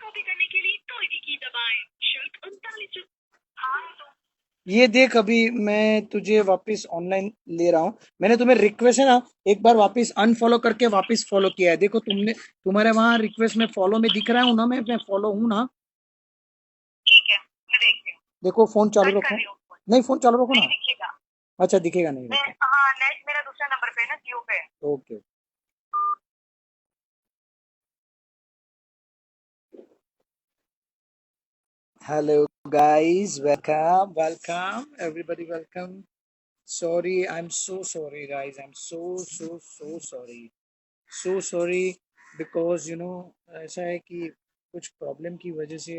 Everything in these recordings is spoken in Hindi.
कॉपी करने के लिए कोई भी की दबाएं। शुल्क 39। हाँ तो ये देख, अभी मैं तुझे वापस ऑनलाइन ले रहा हूँ। मैंने तुम्हें रिक्वेस्ट है ना, एक बार वापस अनफॉलो करके वापस फॉलो किया है। देखो, तुमने तुम्हारे वहां रिक्वेस्ट में फॉलो में दिख रहा हूँ ना, मैं फॉलो हूँ ना। ठीक है, मैं देखती हूँ। देखो, फोन चालू कट कर रखो। रही हूँ फोन। नहीं, फोन चालू रखो नहीं ना। दिखेगा। अच्छा, दिखेगा नहीं, मैं रखो। हाँ, नेट मेरा दूसरा नंबर पे है ना, जियो पे है। Okay. Hello guys, welcome everybody, welcome. Sorry, I am so sorry guys, I am so sorry, so sorry. Because ऐसा है कि कुछ प्रॉब्लम की वजह से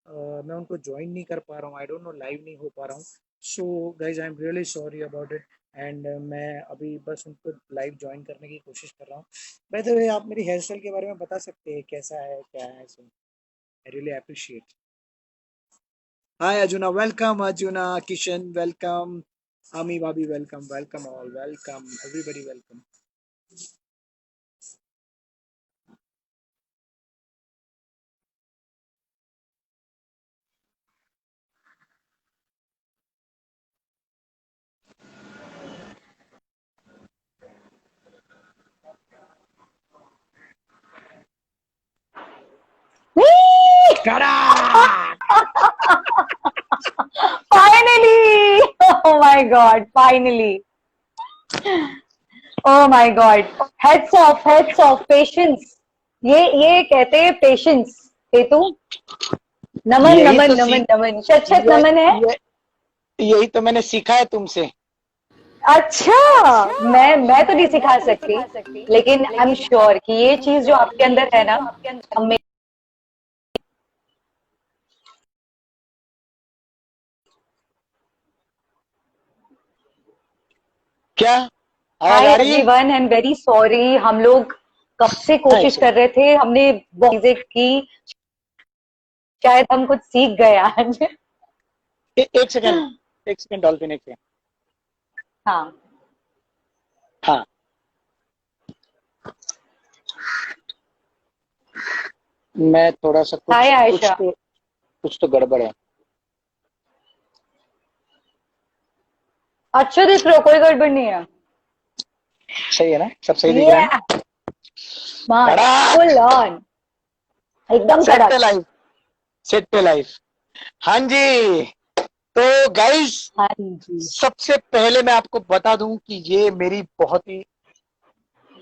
मैं उनको ज्वाइन नहीं कर पा रहा हूँ। आई डोंट नो, लाइव नहीं हो पा रहा हूँ। So guys, I am really sorry about it. And मैं अभी बस उनको लाइव ज्वाइन करने की कोशिश कर रहा हूँ। बाय द वे, आप मेरी हेयर स्टाइल के बारे में बता सकते हैं कैसा है, क्या है? So I really appreciate. Hi Arjuna, welcome Arjuna, Kishan welcome, Ami Babi, welcome, welcome all, welcome everybody, welcome. Tada! Finally! Oh my God, finally. Oh my God. Heads off, patience. ये कहते हैं पेशेंस। हेतु नमन यही नमन तो नमन सीख नमन, शत शत ये, नमन है। ये यही तो मैंने सीखा है तुमसे। अच्छा, मैं तो नहीं सिखा सकती, लेकिन आई एम श्योर कि ये चीज जो आपके अंदर है ना, हमें क्या आवाज हाय आ रही है? Everyone, I am very sorry. हम लोग कब से हाँ, कोशिश कर रहे थे, हमने बहुत चीजें की, शायद हम कुछ सीख गए आज। एक सेकंड, एक सेकंड डॉल्फिन, एक सेकंड। हाँ, हाँ, मैं थोड़ा सा हाय कुछ आयशा। कुछ तो गड़बड़ है। अच्छा दिख रहे हो, कोई गड़बड़ नहीं है। सही है ना? सब सही दिख रहा है ये ना? स्मार्ट, कड़क। फुल ऑन, एकदम सेट पे कड़क। लाइफ, सेट पे लाइफ। हाँ जी। तो गाइस, हाँ जी। सबसे पहले मैं आपको बता दूं कि ये मेरी बहुत ही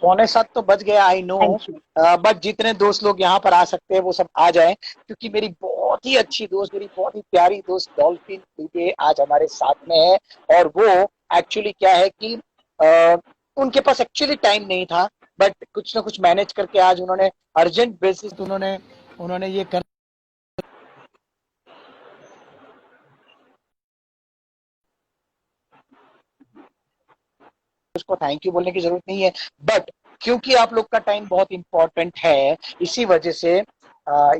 6:45 तो बज गया, I know. Thank you. But जितने दोस्त लोग यहाँ पर आ सकते हैं वो सब आ जाएं, क्योंकि मेरी बहुत ही अच्छी दोस्त, मेरी बहुत ही प्यारी दोस्त डॉल्फिन दुबे आज हमारे साथ में है। और वो एक्चुअली क्या है कि उनके पास एक्चुअली टाइम नहीं था, बट कुछ ना कुछ मैनेज करके आज उन्होंने अर्जेंट बेसिस उन्होंने उन्होंने ये कर उसको थैंक यू बोलने की जरूरत नहीं है। बट क्योंकि आप लोग का टाइम बहुत इंपॉर्टेंट है, इसी वजह से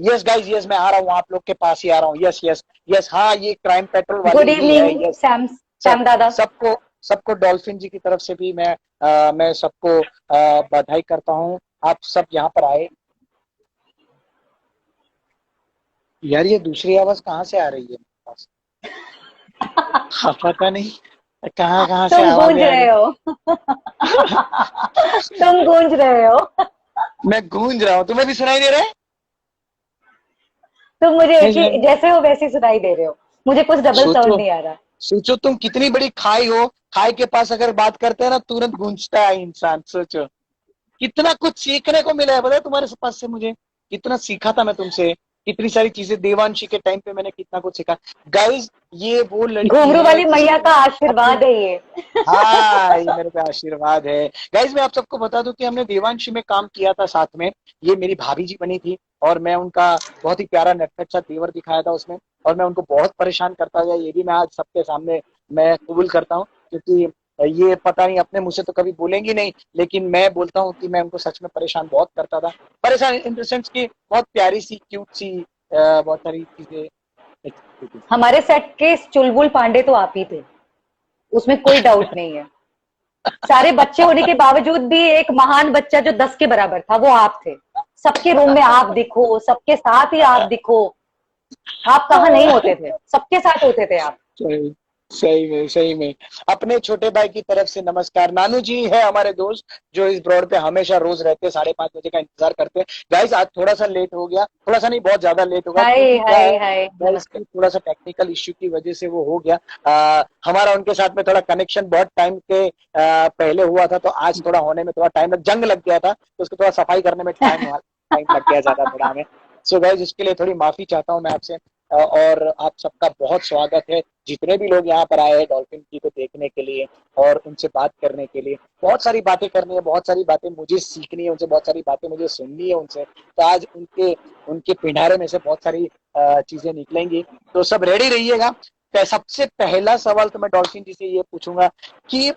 यस गाइस, यस मैं आ रहा हूँ, आप लोग के पास ही आ रहा हूँ। यस यस यस, हाँ ये क्राइम पेट्रोल वाली गुड ही है। Evening yes. सैम, सब सैम दादा। सबको सबको डॉल्फिन जी की तरफ से भी मैं सबको बधाई करता हूँ। आप सब यहाँ पर आए। यार, ये दूसरी आवाज कहाँ से आ रही है मेरे पास? हाँ, पता नहीं कहाँ कहाँ से तुम आवाजें गूंज आ रहे रही। हो। तुम गूंज रहे हो। मैं गूंज रहा हूँ, तुम्हें भी सुनाई दे रहा है? तुम मुझे नहीं सुनाई? जैसे हो वैसे सुनाई दे रहे हो। मुझे कुछ डबल साउंड सोचो, नहीं आ रहा। सोचो तुम कितनी बड़ी खाई हो। खाई के पास अगर बात करते हैं ना, तुरंत गूंजता है इंसान। सोचो कितना कुछ सीखने को मिला है, पता है तुम्हारे पास से मुझे कितना सीखा था मैं तुमसे। कितनी सारी चीजें देवांशी के टाइम पे मैंने कितना कुछ सीखा। गाइस, ये वो लड़की घुंघरू है वाली मैया जिसने का अपनी, आशीर्वाद है ये। हाँ ये मेरे पे आशीर्वाद है। गाइज, मैं आप सबको बता दूं कि हमने देवांशी में काम किया था साथ में। ये मेरी भाभी जी बनी थी, और मैं उनका बहुत ही प्यारा नटखट सा तेवर दिखाया था उसमें। और मैं उनको बहुत परेशान करता था, ये भी मैं आज सबके सामने मैं कबूल करता हूँ, क्योंकि ये पता नहीं अपने मुंह से तो कभी बोलेंगी नहीं, लेकिन मैं बोलता हूँ कि मैं उनको सच में परेशान बहुत करता था। परेशान इन द सेंस की बहुत प्यारी सी, क्यूट सी, बहुत सारी चीजें थी। हमारे सेट के चुलबुल पांडे तो आप ही थे, उसमें कोई डाउट नहीं है। सारे बच्चे होने के बावजूद भी एक महान बच्चा जो 10 के बराबर था, वो आप थे। सबके रूम में आप दिखो, सबके साथ ही आप दिखो। आप कहाँ नहीं होते थे, सबके साथ होते थे आप। सही सही में अपने छोटे भाई की तरफ से नमस्कार। नानू जी है हमारे दोस्त जो इस ब्रॉड पे हमेशा रोज रहते हैं, 5:30 बजे का इंतजार करते हैं। गाइस आज थोड़ा सा लेट हो गया, थोड़ा सा नहीं बहुत ज्यादा लेट होगा, हाय क्योंकि क्या हाय है हाय, गाइस नमस्ते। की थोड़ा सा टेक्निकल इश्यू की वजह से वो हो गया। हमारा उनके साथ में थोड़ा कनेक्शन बहुत टाइम के पहले हुआ था, तो आज थोड़ा होने में थोड़ा टाइम जंग लग गया था, तो उसको थोड़ा सफाई करने में टाइम लग गया ज्यादा थोड़ा हमें। सो गाइस इसके लिए थोड़ी माफी चाहता हूँ मैं आपसे। और आप सबका बहुत स्वागत है, जितने भी लोग यहाँ पर आए हैं डॉल्फिन जी को देखने के लिए और उनसे बात करने के लिए। बहुत सारी बातें करनी है, बहुत सारी बातें मुझे सीखनी है उनसे, बहुत सारी बातें मुझे सुननी है उनसे। तो आज उनके उनके पिंडारे में से बहुत सारी चीजें निकलेंगी, तो सब रेडी रहिएगा। तो सबसे पहला सवाल तो मैं डॉल्फिन जी से ये पूछूंगा कि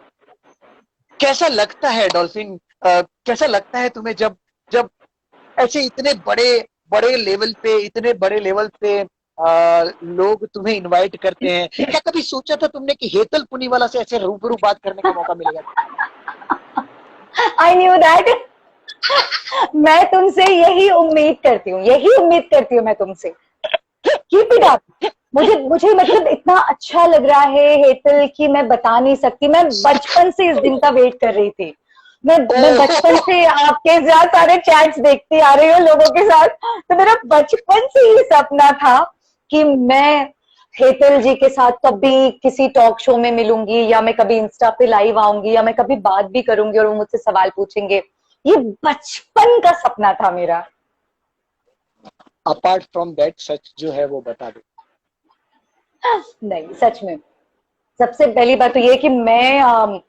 कैसा लगता है डॉल्फिन, कैसा लगता है तुम्हें जब जब ऐसे इतने बड़े बड़े लेवल पे, इतने बड़े लेवल पे लोग तुम्हें इनवाइट करते हैं? क्या कभी सोचा था तुमने कि हेतल पुनीवाला से ऐसे रूबरू बात करने का मौका मिलेगा? I knew that. मैं तुमसे यही उम्मीद करती हूँ, यही उम्मीद करती हूँ मैं तुमसे। Keep it up. मुझे मुझे मतलब इतना अच्छा लग रहा है हेतल कि मैं बता नहीं सकती। मैं बचपन से इस दिन का वेट कर रही थी। मैं बचपन से आपके सारे चैट्स देखती आ रही हूँ लोगों के साथ, तो मेरा बचपन से ही सपना था कि मैं हेतल जी के साथ कभी किसी टॉक शो में मिलूंगी, या मैं कभी इंस्टा पे लाइव आऊंगी, या मैं कभी बात भी करूंगी और वो मुझसे सवाल पूछेंगे। ये बचपन का सपना था मेरा। अपार्ट फ्रॉम दैट सच जो है वो बता दो। नहीं, सच में सबसे पहली बात तो ये कि मैं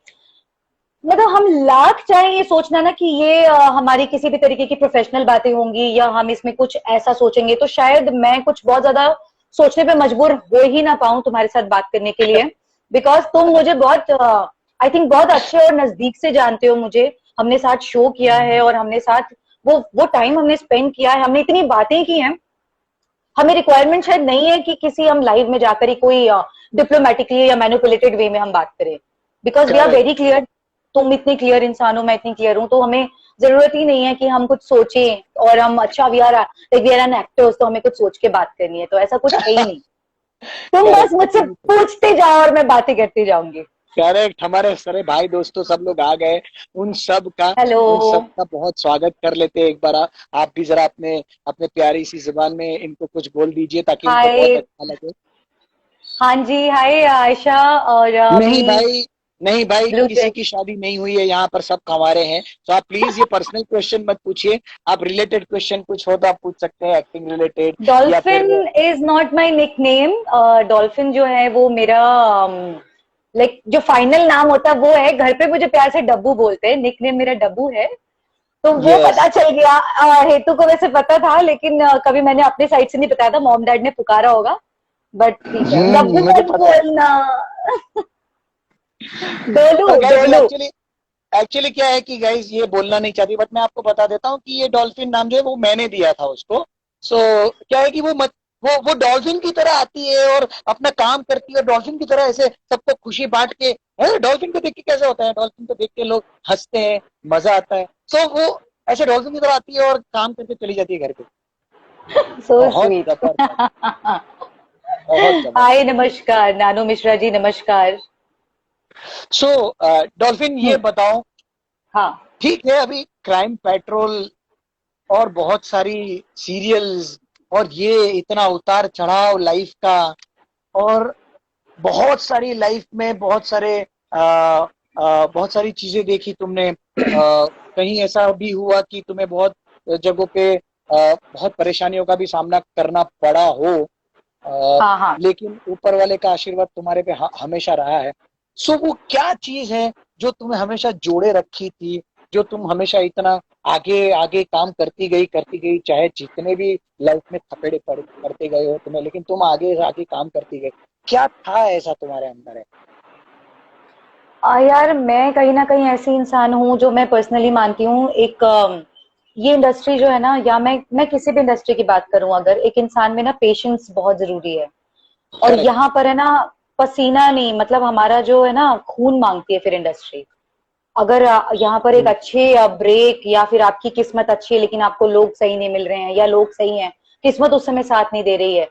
मतलब हम लाख चाहे ये सोचना ना कि ये हमारी किसी भी तरीके की प्रोफेशनल बातें होंगी या हम इसमें कुछ ऐसा सोचेंगे, तो शायद मैं कुछ बहुत ज्यादा सोचने पे मजबूर हो ही ना पाऊं तुम्हारे साथ बात करने के लिए। बिकॉज तुम मुझे बहुत आई थिंक बहुत अच्छे और नजदीक से जानते हो मुझे। हमने साथ शो किया है और हमने साथ वो टाइम हमने स्पेंड किया है, हमने इतनी बातें की हैं। हमें रिक्वायरमेंट शायद नहीं है कि किसी हम लाइव में जाकर ही कोई डिप्लोमेटिकली या मैनिपुलेटेड वे में हम बात करें, because we are correct. Very clear. तुम इतनी क्लियर इंसान हो, मैं इतनी क्लियर हूं, तो हमें जरूरत ही नहीं है कि हम कुछ सोचें। और हम अच्छा वी आर एन एक्टर्स, तो हमें कुछ सोच के बात करनी है, तो ऐसा कुछ है ही नहीं। तुम बस मुझसे करेक्ट पूछते जाओ और मैं बातें करती जाऊंगी। करेक्ट। हमारे सारे भाई दोस्तों सब लोग आ गए, उन सब का हेलो। उन सब का बहुत स्वागत कर लेते हैं एक बार। आप भी जरा अपने अपने प्यारी सी जुबान में इनको कुछ बोल दीजिए ताकि इनको बहुत हाय। अच्छा लगे। हाँ जी, हाय आयशा। और नहीं अभी भाई, नहीं भाई, ब्लू किसी की शादी नहीं हुई है यहाँ पर, सब कंवारे हैं। तो आप प्लीज ये पर्सनल क्वेश्चन मत पूछिए। आप रिलेटेड क्वेश्चन कुछ हो तो आप पूछ सकते हैं, एक्टिंग रिलेटेड या फिर। Dolphin is not my nickname. Dolphin जो है वो मेरा लाइक जो फाइनल नाम होता है वो है। घर पे मुझे प्यार से डब्बू बोलते हैं, निक नेम मेरा डब्बू है। तो वो यस। पता चल गया। हेतु को वैसे पता था, लेकिन कभी मैंने अपने साइड से नहीं बताया था, मॉम डैड ने पुकारा होगा। बट ठीक है, डब्बू मुझे मत पता है। बोलना। डोलू तो गाइज ये डोलू। एक्चुअली एक्चुअली क्या है कि गाइज ये बोलना नहीं चाहती, बट मैं आपको बता देता हूँ कि ये डॉल्फिन नाम जो है वो मैंने दिया था उसको। सो क्या है कि वो डॉल्फिन की तरह आती है और अपना काम करती है, डॉल्फिन की तरह ऐसे सबको खुशी बांट के। डॉल्फिन को देख के कैसे होता है, डॉल्फिन को देख के लोग हंसते हैं, मजा आता है। सो वो ऐसे डॉल्फिन की तरह आती है और काम करके चली जाती है घर पे। सो बहुत स्वीट। जबरदस्त, बहुत जबरदस्त। हाय, नमस्कार नानू मिश्रा जी, नमस्कार। सो डॉल्फिन ये बताओ, हाँ ठीक है अभी क्राइम पेट्रोल और बहुत सारी सीरियल्स और ये इतना उतार चढ़ाव लाइफ का, और बहुत सारी लाइफ में बहुत सारी चीजें देखी तुमने। कहीं ऐसा भी हुआ कि तुम्हें बहुत जगहों पे बहुत परेशानियों का भी सामना करना पड़ा हो, हाँ हाँ। लेकिन ऊपर वाले का आशीर्वाद तुम्हारे पे हमेशा रहा है। सो वो क्या चीज है जो तुम्हें हमेशा जोड़े रखी थी, जो तुम हमेशा इतना आगे आगे काम करती गई, चाहे जितने भी लाइफ में थपेड़े पड़ते गए हो तुम्हें, लेकिन तुम आगे आगे काम करती गई। क्या था ऐसा तुम्हारे अंदर है? यार मैं कहीं ना कहीं ऐसी इंसान हूँ जो मैं पर्सनली मानती हूँ एक ये इंडस्ट्री जो है ना, या मैं किसी भी इंडस्ट्री की बात करूं, अगर एक इंसान में ना पेशेंस बहुत जरूरी है। और करेक्ट। यहाँ पर है ना, पसीना नहीं, मतलब हमारा जो है ना खून मांगती है फिर इंडस्ट्री। अगर यहाँ पर एक अच्छे ब्रेक या फिर आपकी किस्मत अच्छी है लेकिन आपको लोग सही नहीं मिल रहे हैं या लोग सही हैं, किस्मत उस समय साथ नहीं दे रही है,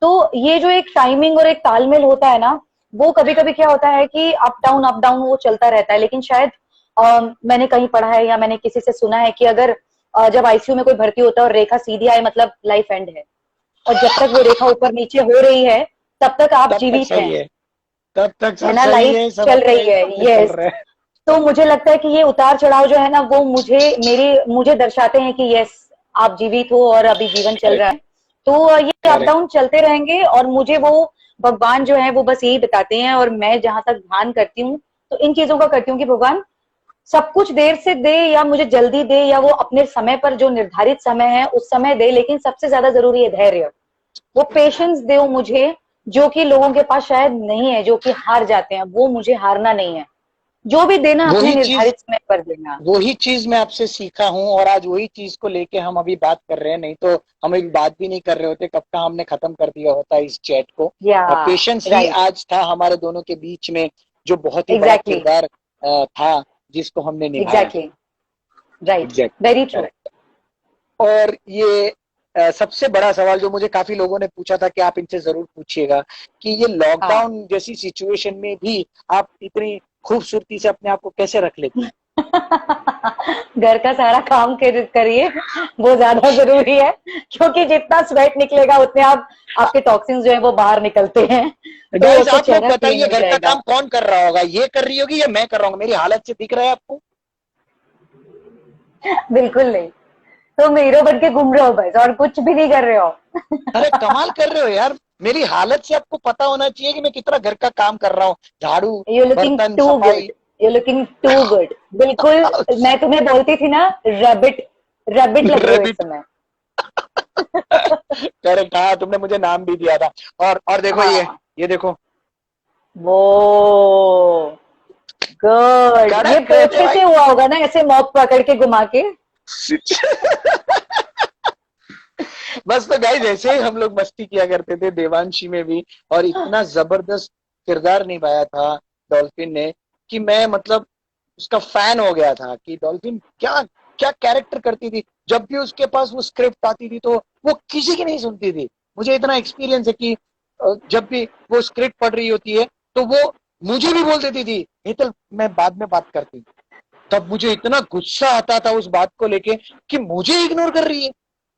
तो ये जो एक टाइमिंग और एक तालमेल होता है ना, वो कभी कभी क्या होता है कि अप डाउन वो चलता रहता है। लेकिन शायद मैंने कहीं पढ़ा है या मैंने किसी से सुना है कि अगर जब आईसीयू में कोई भर्ती होता है और रेखा सीधी आए मतलब लाइफ एंड है, और जब तक वो रेखा ऊपर नीचे हो रही है तब तक आप तब तक जीवित सही हैं, है, तब तक है सब ना, सही लाइफ है, सब चल अपने रही है। हिसाब से चल यस, रहा है। तो मुझे लगता है कि ये उतार चढ़ाव जो है ना वो मुझे दर्शाते हैं कि यस, आप जीवित हो और अभी जीवन चल रहा है। तो ये अप करेक्ट। डाउन चलते रहेंगे और मुझे वो भगवान जो है वो बस यही बताते हैं, और मैं जहां तक ध्यान करती हूँ तो इन चीजों का करती हूँ कि भगवान सब कुछ देर से दे या मुझे जल्दी दे या वो अपने समय पर जो निर्धारित समय है उस समय दे, लेकिन सबसे ज्यादा जरूरी है धैर्य, वो पेशेंस दे मुझे, जो कि लोगों के पास शायद नहीं है, जो कि हार जाते हैं, वो मुझे हारना नहीं है, जो भी देना अपने वही चीज निर्धारित समय पर देना। वही चीज मैं आपसे सीखा हूँ, और आज वही चीज को लेके हम अभी बात कर रहे हैं, नहीं तो हम अभी बात भी नहीं कर रहे होते, कब का हमने खत्म कर दिया होता इस चैट को। या पेशेंस ही राइट, आज था हमारे दोनों के बीच में, जो बहुत ही बड़ा एग्जैक्टली, किरदार था, जिसको हमने निभाया। Exactly, right, exact. Very true. और ये सबसे बड़ा सवाल जो मुझे काफी लोगों ने पूछा था कि आप इनसे जरूर पूछिएगा, कि ये हाँ। लॉकडाउन जैसी सिचुएशन में भी आप इतनी खूबसूरती से अपने आप को कैसे रख लेती हैं? घर का सारा काम करिए, वो ज्यादा जरूरी है, क्योंकि जितना स्वेट निकलेगा उतने आप आपके टॉक्सिन्स जो है वो बाहर निकलते हैं, तो गाइस फिर आप लोग चेहरा क्लीन बताइए, हो घर का जाएगा। काम कौन कर रहा होगा? ये कर रही होगी या मैं कर रहा हूँ? मेरी हालत से दिख रहा है आपको? बिल्कुल नहीं, तुम हीरो बन के घूम रहे हो बस, और कुछ भी नहीं कर रहे हो। अरे कमाल कर रहे हो यार, मेरी हालत से आपको पता होना चाहिए कि मैं कितना घर का काम कर रहा हूँ, झाड़ू, यू लुकिंग बर्तन, टू सफाई। Good, you looking to good, बिल्कुल। मैं तुम्हें बोलती थी ना, रैबिट, रैबिट लग रहे हो इस रैबिट। समय। करेक्ट, हाँ तुमने मुझे नाम भी दिया था। और देखो हाँ, ये देखो, वो गुड, ये कड़क रहते पोछे भाई। से हुआ होगा ना, ऐसे मॉप पकड़ के घुमा के। बस तो गाइस ऐसे ही हम लोग मस्ती किया करते थे देवांशी में भी, और इतना जबरदस्त किरदार निभाया था डॉल्फिन ने कि मैं मतलब उसका फैन हो गया था, कि डॉल्फिन क्या क्या कैरेक्टर करती थी। जब भी उसके पास वो स्क्रिप्ट आती थी तो वो किसी की नहीं सुनती थी। मुझे इतना एक्सपीरियंस है कि जब भी वो स्क्रिप्ट पढ़ रही होती है तो वो मुझे भी बोल देती थी, हेतल मैं बाद में बात करती हूँ। तब मुझे इतना गुस्सा आता था उस बात को लेके कि मुझे इग्नोर कर रही है,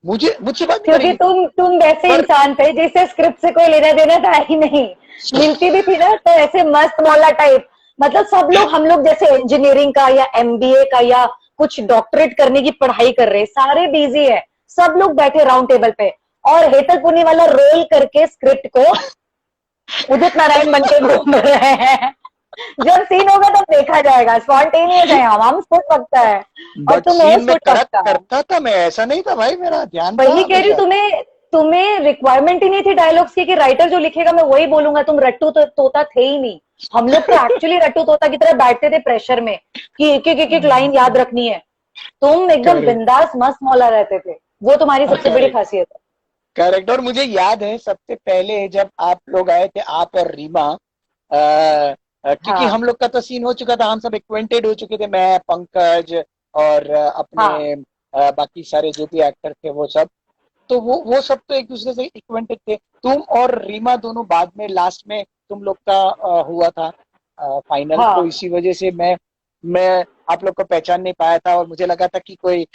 मुझे मुझसे बात नहीं क्योंकि करेगी। तुम वैसे पर इंसान थे जिससे स्क्रिप्ट से कोई लेना देना था ही नहीं, मिलती भी थी ना तो ऐसे मस्त मौला टाइप, मतलब सब लोग, हम लोग जैसे इंजीनियरिंग का या एमबीए का या कुछ डॉक्टरेट करने की पढ़ाई कर रहे हैं, सारे बिजी है, सब लोग बैठे राउंड टेबल पे, और हेतल पुनी वाला रोल करके स्क्रिप्ट को उदित नारायण बन के घूम रहे हैं। जब सीन होगा तब देखा जाएगा, स्पॉन्टेनियस है, हम फुट पकता है, और बट तुम हो सीन में फुट कड़क पकता है। करता था मैं, ऐसा नहीं था भाई, मेरा ध्यान था वही कह रही हूँ, हमेशा। तुम्हें तुम्हें रिक्वायरमेंट ही नहीं थी डायलॉग्स की, कि राइटर जो लिखेगा मैं वही बोलूंगा, तुम रट्टू तो तोता थे ही नहीं। हम लोग तो एक्चुअली रट्टू तोता की तरह बैठते थे प्रेशर में, कि एक लाइन याद रखनी है। तुम एकदम करेक्ट। बिंदास मस्त मौला रहते थे, वो तुम्हारी सबसे बड़ी करेक्ट। खासियत है। करेक्ट। और मुझे याद है सबसे पहले जब आप लोग आए थे, आप और रीमा, क्योंकि हाँ, हम लोग का तो सीन हो चुका था, हम सब एक्वेंटेड हो चुके थे, मैं, पंकज और हाँ, अपने बाकी सारे जो भी एक्टर थे वो सब। तो वो सब तो एक दूसरे से इक्वेंटेड थे। तुम और रीमा दोनों बाद में लास्ट में तुम लोग का हुआ था फाइनल, तो हाँ, इसी वजह से मैं आप लोग को पहचान नहीं पाया था, और मुझे लगा था कि कोई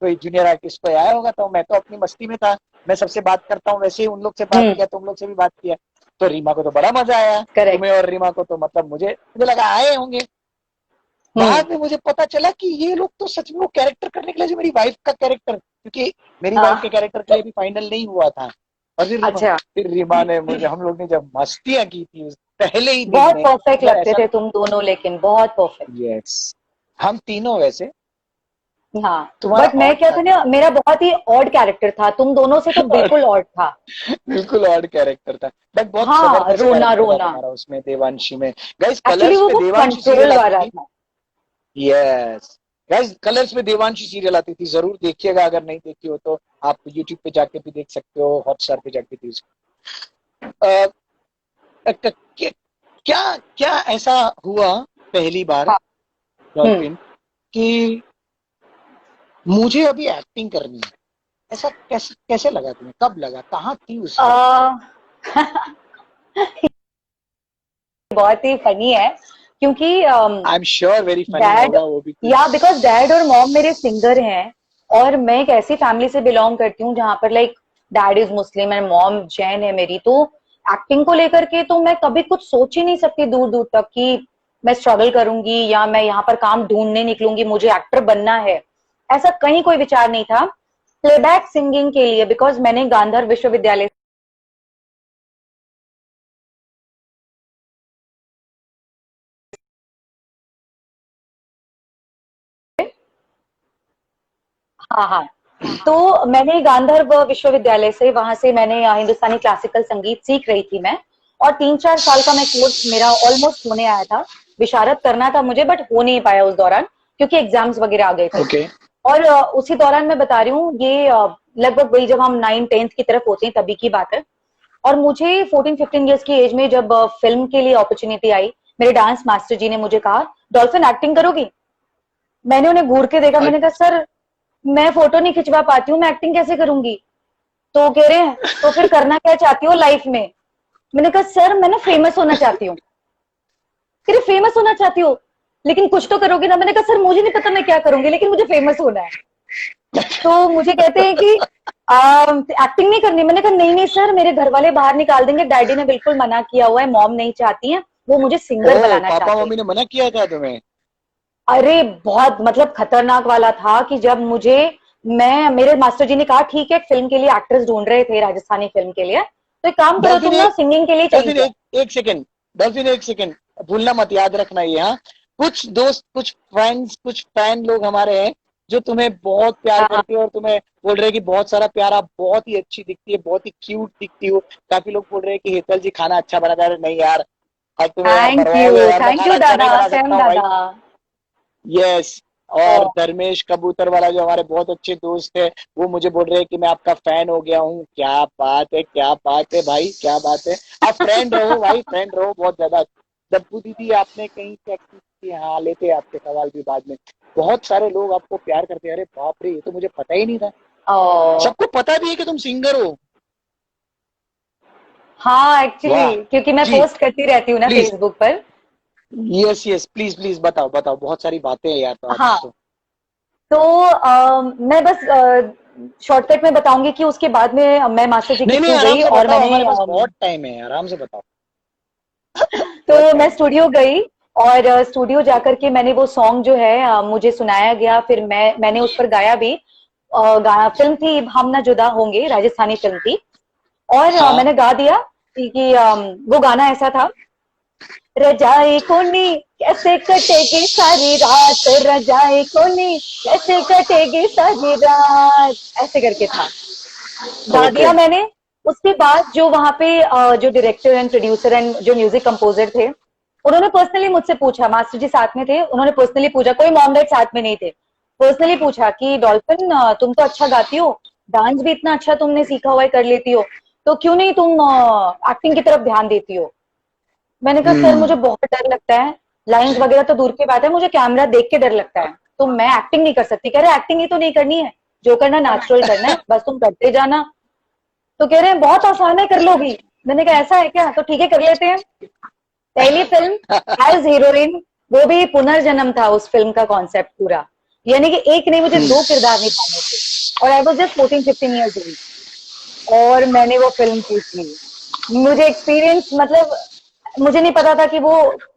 जूनियर आर्टिस्ट कोई आया होगा, तो मैं तो अपनी मस्ती में था, मैं सबसे बात करता हूँ, वैसे ही उन लोग से बात किया, तुम लोग से भी बात किया। तो रीमा को तो बड़ा मजा आया, करेक्ट, तुम्हें और रीमा को तो मतलब मुझे लगा आए होंगे। हम्म, बाद में मुझे पता चला कि ये लोग तो सच में वो कैरेक्टर करने के लिए, जो मेरी वाइफ का कैरेक्टर, क्योंकि मेरी वाइफ के हाँ, कैरेक्टर के लिए भी फाइनल नहीं हुआ था। और अच्छा, फिर रीमा ने मुझे, हम लोग ने जब मस्तियां की थी उस पहले ही दिन बहुत में, परफेक्ट मतलब लगते ऐसा। थे तुम दोनों, लेकिन बहुत परफेक्ट। यस, हम तीनों वैसे। हाँ, तुम्हारा बट मैं ऑड क्या था था ना, मेरा बहुत ही ऑड कैरेक्टर था, तुम दोनों से तो और बिल्कुल ऑड था। बिल्कुल ऑड कैरेक्टर था, बट बहुत हाँ, जबरदस्त रोना कैरेक्टर था रोना, तुम्हारा उसमें देवांशी में। गाइस एक्चुअली कलर्स वो पे बहुत देवांशी सीरियल कंट्रोल आती वाला थी। था। यस, गाइस कलर्स पे देवांशी सीरियल आती थी, जरूर देखिएगा, अगर नहीं देखी हो तो आप यूट्यूब पे जाके भी देख सकते हो, हॉटस्टार पे जाके भी। अ, क्या क्या ऐसा हुआ पहली बार, हाँ, डॉल्फिन, कि मुझे अभी एक्टिंग करनी है, ऐसा कैसे कैसे लगा तुम्हें? कब लगा? कहाँ थी उस वक्त? बहुत ही फनी है क्योंकि I am sure very funny dad, होगा वो भी कुछ। या बिकॉज डैड और मॉम मेरे सिंगर हैं और मैं एक ऐसी फैमिली से बिलोंग करती हूँ जहां पर like dad is Muslim and mom Jain है मेरी, तो एक्टिंग को लेकर के तो मैं कभी कुछ सोच ही नहीं सकती दूर दूर तक कि मैं स्ट्रगल करूंगी या मैं यहाँ पर काम ढूंढने निकलूंगी, मुझे एक्टर बनना है, ऐसा कहीं कोई विचार नहीं था। प्लेबैक सिंगिंग के लिए बिकॉज मैंने गांधर विश्वविद्यालय हाँ हाँ, तो मैंने गांधर्व विश्वविद्यालय से, वहां से मैंने हिंदुस्तानी क्लासिकल संगीत सीख रही थी मैं, और 3-4 साल का मैं कोर्स मेरा ऑलमोस्ट होने आया था, विशारद करना था मुझे बट हो नहीं पाया उस दौरान क्योंकि एग्जाम्स वगैरह आ गए थे। ओके। और उसी दौरान मैं बता रही हूँ ये लगभग वही जब हम 9th-10th की तरफ होते हैं तभी की बात है। और मुझे 14-15 ईयर्स की एज में जब फिल्म के लिए अपॉर्चुनिटी आई, मेरे डांस मास्टर जी ने मुझे कहा डॉल्फिन एक्टिंग करोगी? मैंने उन्हें घूर के देखा, मैंने कहा सर मैं फोटो नहीं खिंचवा पाती हूँ, मैं एक्टिंग कैसे करूंगी? तो कह रहे हैं तो फिर करना क्या चाहती हो लाइफ में? मैंने कहा सर मैं ना फेमस होना चाहती हूँ। कह रहे फेमस होना चाहती हो लेकिन कुछ तो करोगे ना? मैंने कहा सर मुझे नहीं पता मैं क्या करूंगी लेकिन मुझे फेमस होना है। तो मुझे कहते हैं कि एक्टिंग नहीं करनी। मैंने कहा नहीं नहीं सर मेरे घर वाले बाहर निकाल देंगे, डैडी ने बिल्कुल मना किया हुआ है, मॉम नहीं चाहती है, वो मुझे सिंगर बनाना पापा चाहते मम्मी ने मना किया था तुम्हें? अरे बहुत मतलब खतरनाक वाला था कि जब मुझे मेरे मास्टर जी ने कहा ठीक है फिल्म के लिए एक्ट्रेस ढूंढ रहे थे, राजस्थानी फिल्म के लिए, तो एक काम करो तुम ना सिंगिंग के लिए चली जाओ। एक सेकंड डॉल्फिन, एक सेकंड भूलना मत, याद रखना ये। हाँ, कुछ दोस्त, कुछ फ्रेंड्स, कुछ फैन लोग हमारे हैं जो तुम्हें बहुत प्यार हाँ, करते हैं और तुम्हें बोल रहे हैं कि बहुत सारा प्यारा, बहुत ही अच्छी दिखती है, बहुत ही क्यूट दिखती हो। काफी लोग बोल रहे हैं कि हेतल जी खाना अच्छा बनाता है। नहीं यार, आज तुम्हें यार मरवाओगे यार, मैं थैंक खाना यू अच्छा नहीं दादा, बना सेम सकता हूँ भाई। दादा। यस। और धर्मेश कबूतर वाला जो हमारे बहुत अच्छे दोस्त है, वो मुझे बोल रहे हैं कि मैं आपका फैन हो गया हूँ। क्या बात है, क्या बात है भाई, क्या बात है। आप फ्रेंड रहो भाई, फ्रेंड रहो बहुत ज्यादा। डब्बू दीदी आपने कहीं से एक्टिंग की? हाँ, लेते हैं आपके सवाल भी बाद में। बहुत सारे लोग आपको प्यार करते हैं। अरे बाप रे, ये तो मुझे पता ही नहीं था। ओ सबको पता भी है कि तुम सिंगर हो? हाँ एक्चुअली वाह क्योंकि मैं जी। पोस्ट करती रहती हूँ ना प्लीज, फेसबुक पर। यस यस, प्लीज प्लीज बताओ बताओ, बहुत सारी बातें हैं यार तो आज हाँ तो। तो मैं बस शॉर्टकट में बताऊंगी कि उसके बाद में मैं मास्टर जी के नहीं नहीं, थ्रू आराम गई से और बताओ, मैंने हमारे पास बहुत टाइम है, आराम से बताओ। बहुत तो मैं टाइम है। स्टूडियो गई और स्टूडियो जाकर के मैंने वो सॉन्ग जो है मुझे सुनाया गया, फिर मैंने उस पर गाया भी। फिल्म थी हम ना जुदा होंगे, राजस्थानी फिल्म थी, और हाँ। मैंने गा दिया वो गाना ऐसा था, रजाई कोनी कैसे कटेगी सारी रात, रजाई कोनी कैसे कटेगी सारी रात, ऐसे करके था, गा ओके। दिया मैंने। उसके बाद जो वहां पे जो डायरेक्टर एंड प्रोड्यूसर एंड जो म्यूजिक कंपोजर थे, उन्होंने पर्सनली मुझसे पूछा, मास्टर जी साथ में थे, उन्होंने पर्सनली पूछा, कोई मॉम डैड साथ में नहीं थे, पर्सनली पूछा कि डॉल्फिन तुम तो अच्छा गाती हो, डांस भी इतना अच्छा तुमने सीखा हुआ है, कर लेती हो, तो क्यों नहीं तुम एक्टिंग की तरफ ध्यान देती हो? मैंने कहा सर मुझे बहुत डर लगता है, लाइंस वगैरह तो दूर की बात है, मुझे कैमरा देख के डर लगता है, तो मैं एक्टिंग नहीं कर सकती। कह रहे एक्टिंग ही तो नहीं करनी है, जो करना नेचुरल करना है, बस तुम करते जाना। तो कह रहे हैं बहुत आसान है, कर लोगी? मैंने कहा ऐसा है क्या? तो ठीक है कर लेते हैं। पहली फिल्म एज हीरोइन, वो भी पुनर्जन्म था उस फिल्म का कॉन्सेप्ट पूरा, यानी कि एक नहीं मुझे 2 किरदार निभाने थे, और I was just 14-15 years old और मैंने वो फिल्म की थी। मुझे एक्सपीरियंस मतलब मुझे नहीं पता था कि वो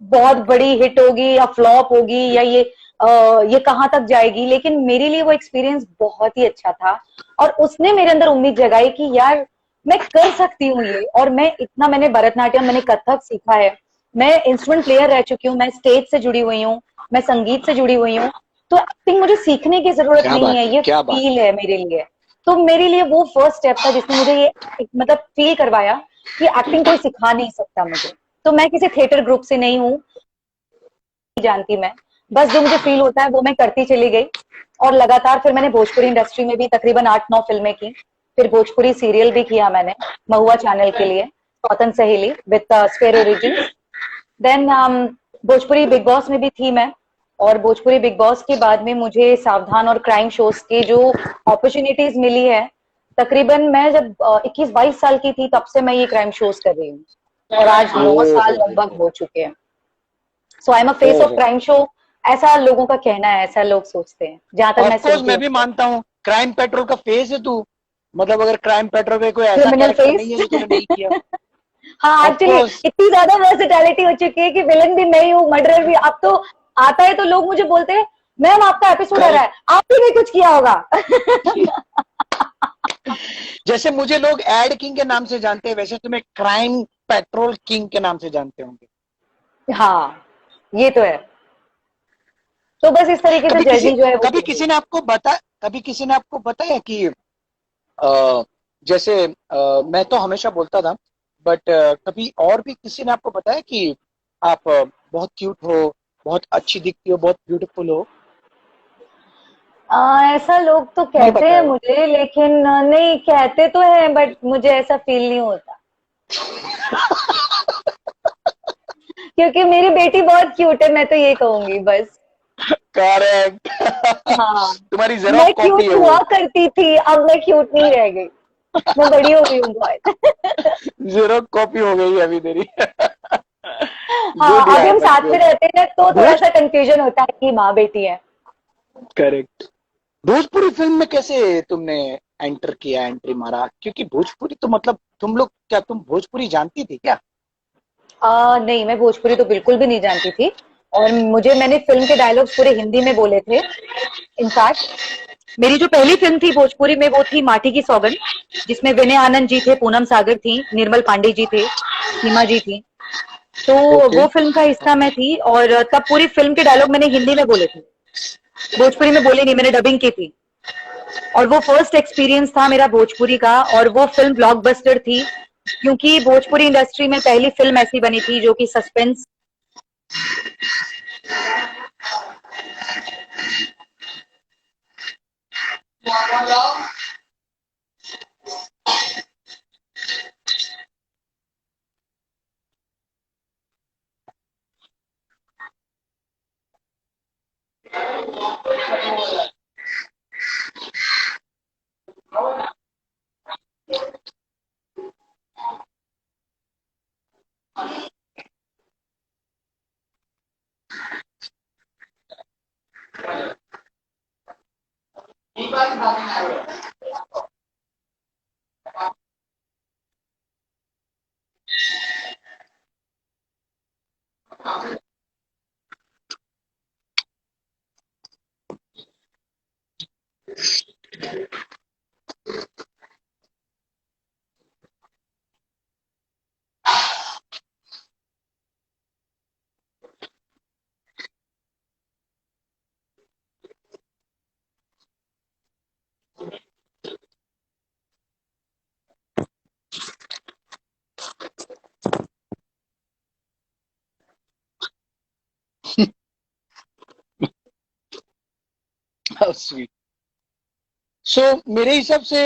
बहुत बड़ी हिट होगी या फ्लॉप होगी या ये कहाँ तक जाएगी, लेकिन मेरे लिए वो एक्सपीरियंस बहुत ही अच्छा था और उसने मेरे अंदर उम्मीद जगाई कि यार मैं कर सकती हूँ ये। और मैंने भरतनाट्यम, मैंने कथक सीखा है, मैं इंस्ट्रूमेंट प्लेयर रह चुकी हूँ, मैं स्टेज से जुड़ी हुई हूँ, मैं संगीत से जुड़ी हुई हूँ, तो एक्टिंग मुझे सीखने की जरूरत क्या नहीं बात है, है, ये क्या बात फील है मेरे लिए। तो मेरे लिए वो फर्स्ट स्टेप था जिसने मुझे ये मतलब फील करवाया कि एक्टिंग कोई सिखा नहीं सकता मुझे। तो मैं किसी थिएटर ग्रुप से नहीं हूँ, जानती मैं, बस जो मुझे फील होता है वो मैं करती चली गई। और लगातार फिर मैंने भोजपुरी इंडस्ट्री में भी तकरीबन 8-9 फिल्में की, फिर भोजपुरी सीरियल भी किया मैंने महुआ चैनल के लिए, Sautan Saheli with square origin. Then Bhojpuri big boss में भी थी मैं, और भोजपुरी बिग बॉस के बाद में मुझे सावधान और क्राइम शोज के जो अपॉर्चुनिटीज मिली है, तकरीबन मैं जब 21-22 साल की थी तब से मैं ये क्राइम शोज कर रही हूँ, और आज 9 साल लगभग हो चुके हैं। So I am a face of crime show, ऐसा लोगों का कहना है, ऐसा लोग सोचते हैं, जहां तक मैं ऑफ कोर्स सुनती मैं हूँ। भी मानता हूँ, क्राइम पेट्रोल का फेस है तू। मतलब अगर क्राइम पेट्रोल पे कोई ऐसा क्रिमिनल कैरेक्टर फेस। नहीं है जो तूने नहीं किया। हाँ, ऑफ एक्चुअली कोर्स। इतनी ज्यादा वर्सेटैलिटी हो चुकी है कि विलन भी मैं ही हूँ, मर्डरर भी। अब तो आता है तो लोग मुझे बोलते हैं मैम आपका एपिसोड आ रहा है, आपने भी कुछ किया होगा। जैसे मुझे लोग एड किंग के नाम से जानते हैं, वैसे तुम्हें क्राइम पेट्रोल किंग के नाम से जानते होंगे। हाँ, ये तो है। तो बस इस तरीके से जर्नी जो है वो कभी किसी ने आपको बताया कि जैसे मैं तो हमेशा बोलता था, बट कभी और भी किसी ने आपको बताया कि आप बहुत क्यूट हो, बहुत अच्छी दिखती हो, बहुत ब्यूटीफुल हो? ऐसा लोग तो नहीं कहते हैं बताया? मुझे, लेकिन नहीं कहते तो है, बट मुझे ऐसा फील नहीं होता। क्योंकि मेरी बेटी बहुत क्यूट है, मैं तो ये कहूंगी बस। करेक्ट। हाँ, तुम्हारी मैं जेरोक्स कॉपी क्यूट है हुआ वो। करती थी, अब मैं क्यूट नहीं रह गई, मैं बड़ी हो गई हूँ बहुत। जेरोक्स कॉपी हो गई है अभी तेरी। गुड हाँ, अभी यार, हम बट साथ में गुड। रहते हैं तो थोड़ा भोज सा कंफ्यूजन होता है कि माँ बेटी है। करेक्ट। भोजपुरी फिल्म में कैसे तुमने एंट्री मारा? क्योंकि भोजपुरी तो मतलब तुम लोग, क्या तुम भोजपुरी जानती थी क्या? नहीं, मैं भोजपुरी तो बिल्कुल भी नहीं जानती थी, और मैंने फिल्म के डायलॉग्स पूरे हिंदी में बोले थे। इनफैक्ट मेरी जो पहली फिल्म थी भोजपुरी में वो थी माटी की सौगंध, जिसमें विनय आनंद जी थे, पूनम सागर थी, निर्मल पांडे जी थे, सीमा जी थी। तो ओके। वो फिल्म का हिस्सा मैं थी, और तब पूरी फिल्म के डायलॉग मैंने हिंदी में बोले थे, भोजपुरी में बोले नहीं, मैंने डबिंग की थी। और वो फर्स्ट एक्सपीरियंस था मेरा भोजपुरी का, और वो फिल्म ब्लॉकबस्टर थी, क्योंकि भोजपुरी इंडस्ट्री में पहली फिल्म ऐसी बनी थी जो कि सस्पेंस स्वीट। सो मेरे हिसाब से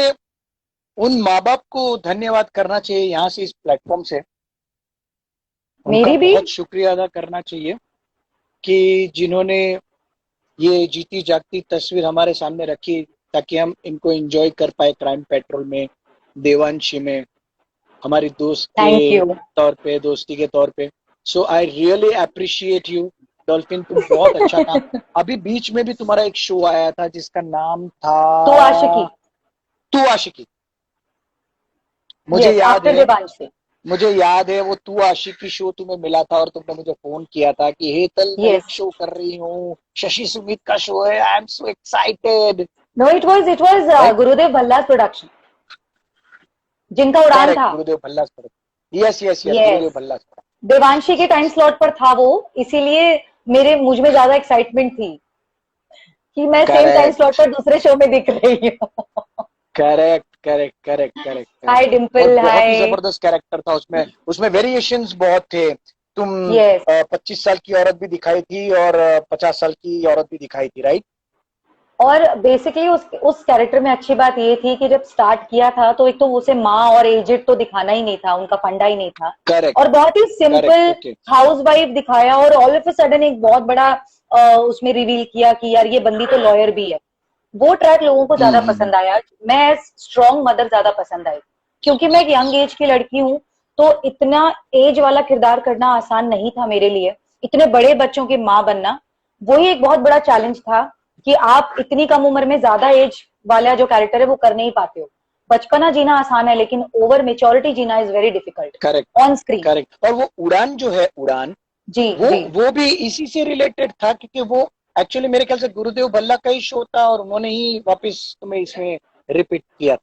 उन माँ बाप को धन्यवाद करना चाहिए यहाँ से, इस प्लेटफॉर्म से उनका मेरी भी। बहुत शुक्रिया अदा करना चाहिए कि जिन्होंने ये जीती जागती तस्वीर हमारे सामने रखी, ताकि हम इनको एंजॉय कर पाए क्राइम पेट्रोल में, देवांशी में, हमारी दोस्त थैंक के यू। तौर पे, दोस्ती के तौर पे। So I really appreciate you dolphin, तुम बहुत अच्छा काम। अभी बीच में भी तुम्हारा एक शो आया था जिसका नाम तो आशिकी। था तू आशिकी। मुझे यस, याद आफ्टर है, देवांशी। वो तू आशिकी शो तुम्हें मिला था और तुमने मुझे फोन किया था कि हेतल मैं एक यस। शो कर रही हूँ, शशि सुमित का शो है, I am so excited. No, it was right. Gurudev Bhalla's production, जिनका उड़ान करेक्ट, था। गुरुदेव भल्लाज पर। यस यस यस, यस, गुरुदेव भल्लाज पर। देवांशी के टाइम स्लॉट पर था वो, इसीलिए मुझ में ज्यादा एक्साइटमेंट थी कि मैं सेम टाइम स्लॉट करेक्ट पर दूसरे शो में दिख रही हूँ। Correct correct correct correct correct. Hi और डिम्पल, बहुत ही हाय। जबरदस्त कैरेक्टर था उसमें, उसमें वेरिएशंस बहुत थे। तुम यस। 25 साल की औरत भी दिखाई थी और 50 साल की औरत भी दिखाई थी, राइट? और बेसिकली उस कैरेक्टर में अच्छी बात ये थी कि जब स्टार्ट किया था तो एक तो उसे माँ और एजेड तो दिखाना ही नहीं था, उनका फंडा ही नहीं था, करेक्ट और बहुत ही correct. Simple okay. Housewife दिखाया, और ऑल ऑफ अ सडन एक बहुत बड़ा उसमें रिवील किया कि यार ये बंदी तो लॉयर भी है, वो ट्रैक लोगों को ज्यादा पसंद आया। मैं स्ट्रॉन्ग मदर ज्यादा पसंद आई, क्योंकि मैं एक यंग एज की लड़की हूँ, तो इतना एज वाला किरदार करना आसान नहीं था मेरे लिए। इतने बड़े बच्चों की माँ बनना, वही एक बहुत बड़ा चैलेंज था कि आप इतनी कम उम्र में ज्यादा एज वाला जो कैरेक्टर है वो कर नहीं पाते हो। बचपना जीना आसान है, लेकिन ओवर मेच्योरिटी जीना is very difficult correct on screen. Correct. और वो उड़ान जो है, उड़ान, जी जी वो भी इसी से रिलेटेड था, क्योंकि वो एक्चुअली मेरे ख्याल से गुरुदेव भल्ला का ही शो था और उन्होंने ही वापस तुम्हें इसमें रिपीट किया।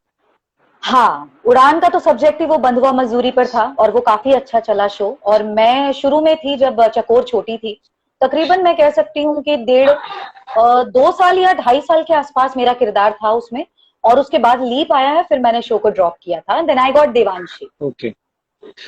हाँ, उड़ान का तो सब्जेक्ट ही वो बंधुआ मजदूरी पर था, और वो काफी अच्छा चला शो। और मैं शुरू में थी जब चकोर छोटी थी, तकरीबन मैं कह सकती हूँ कि 2 साल या 2.5 साल के आसपास मेरा किरदार था उसमें। और उसके बाद लीप आया है, फिर मैंने शो को ड्रॉप किया था, then I got Devanshi. Okay.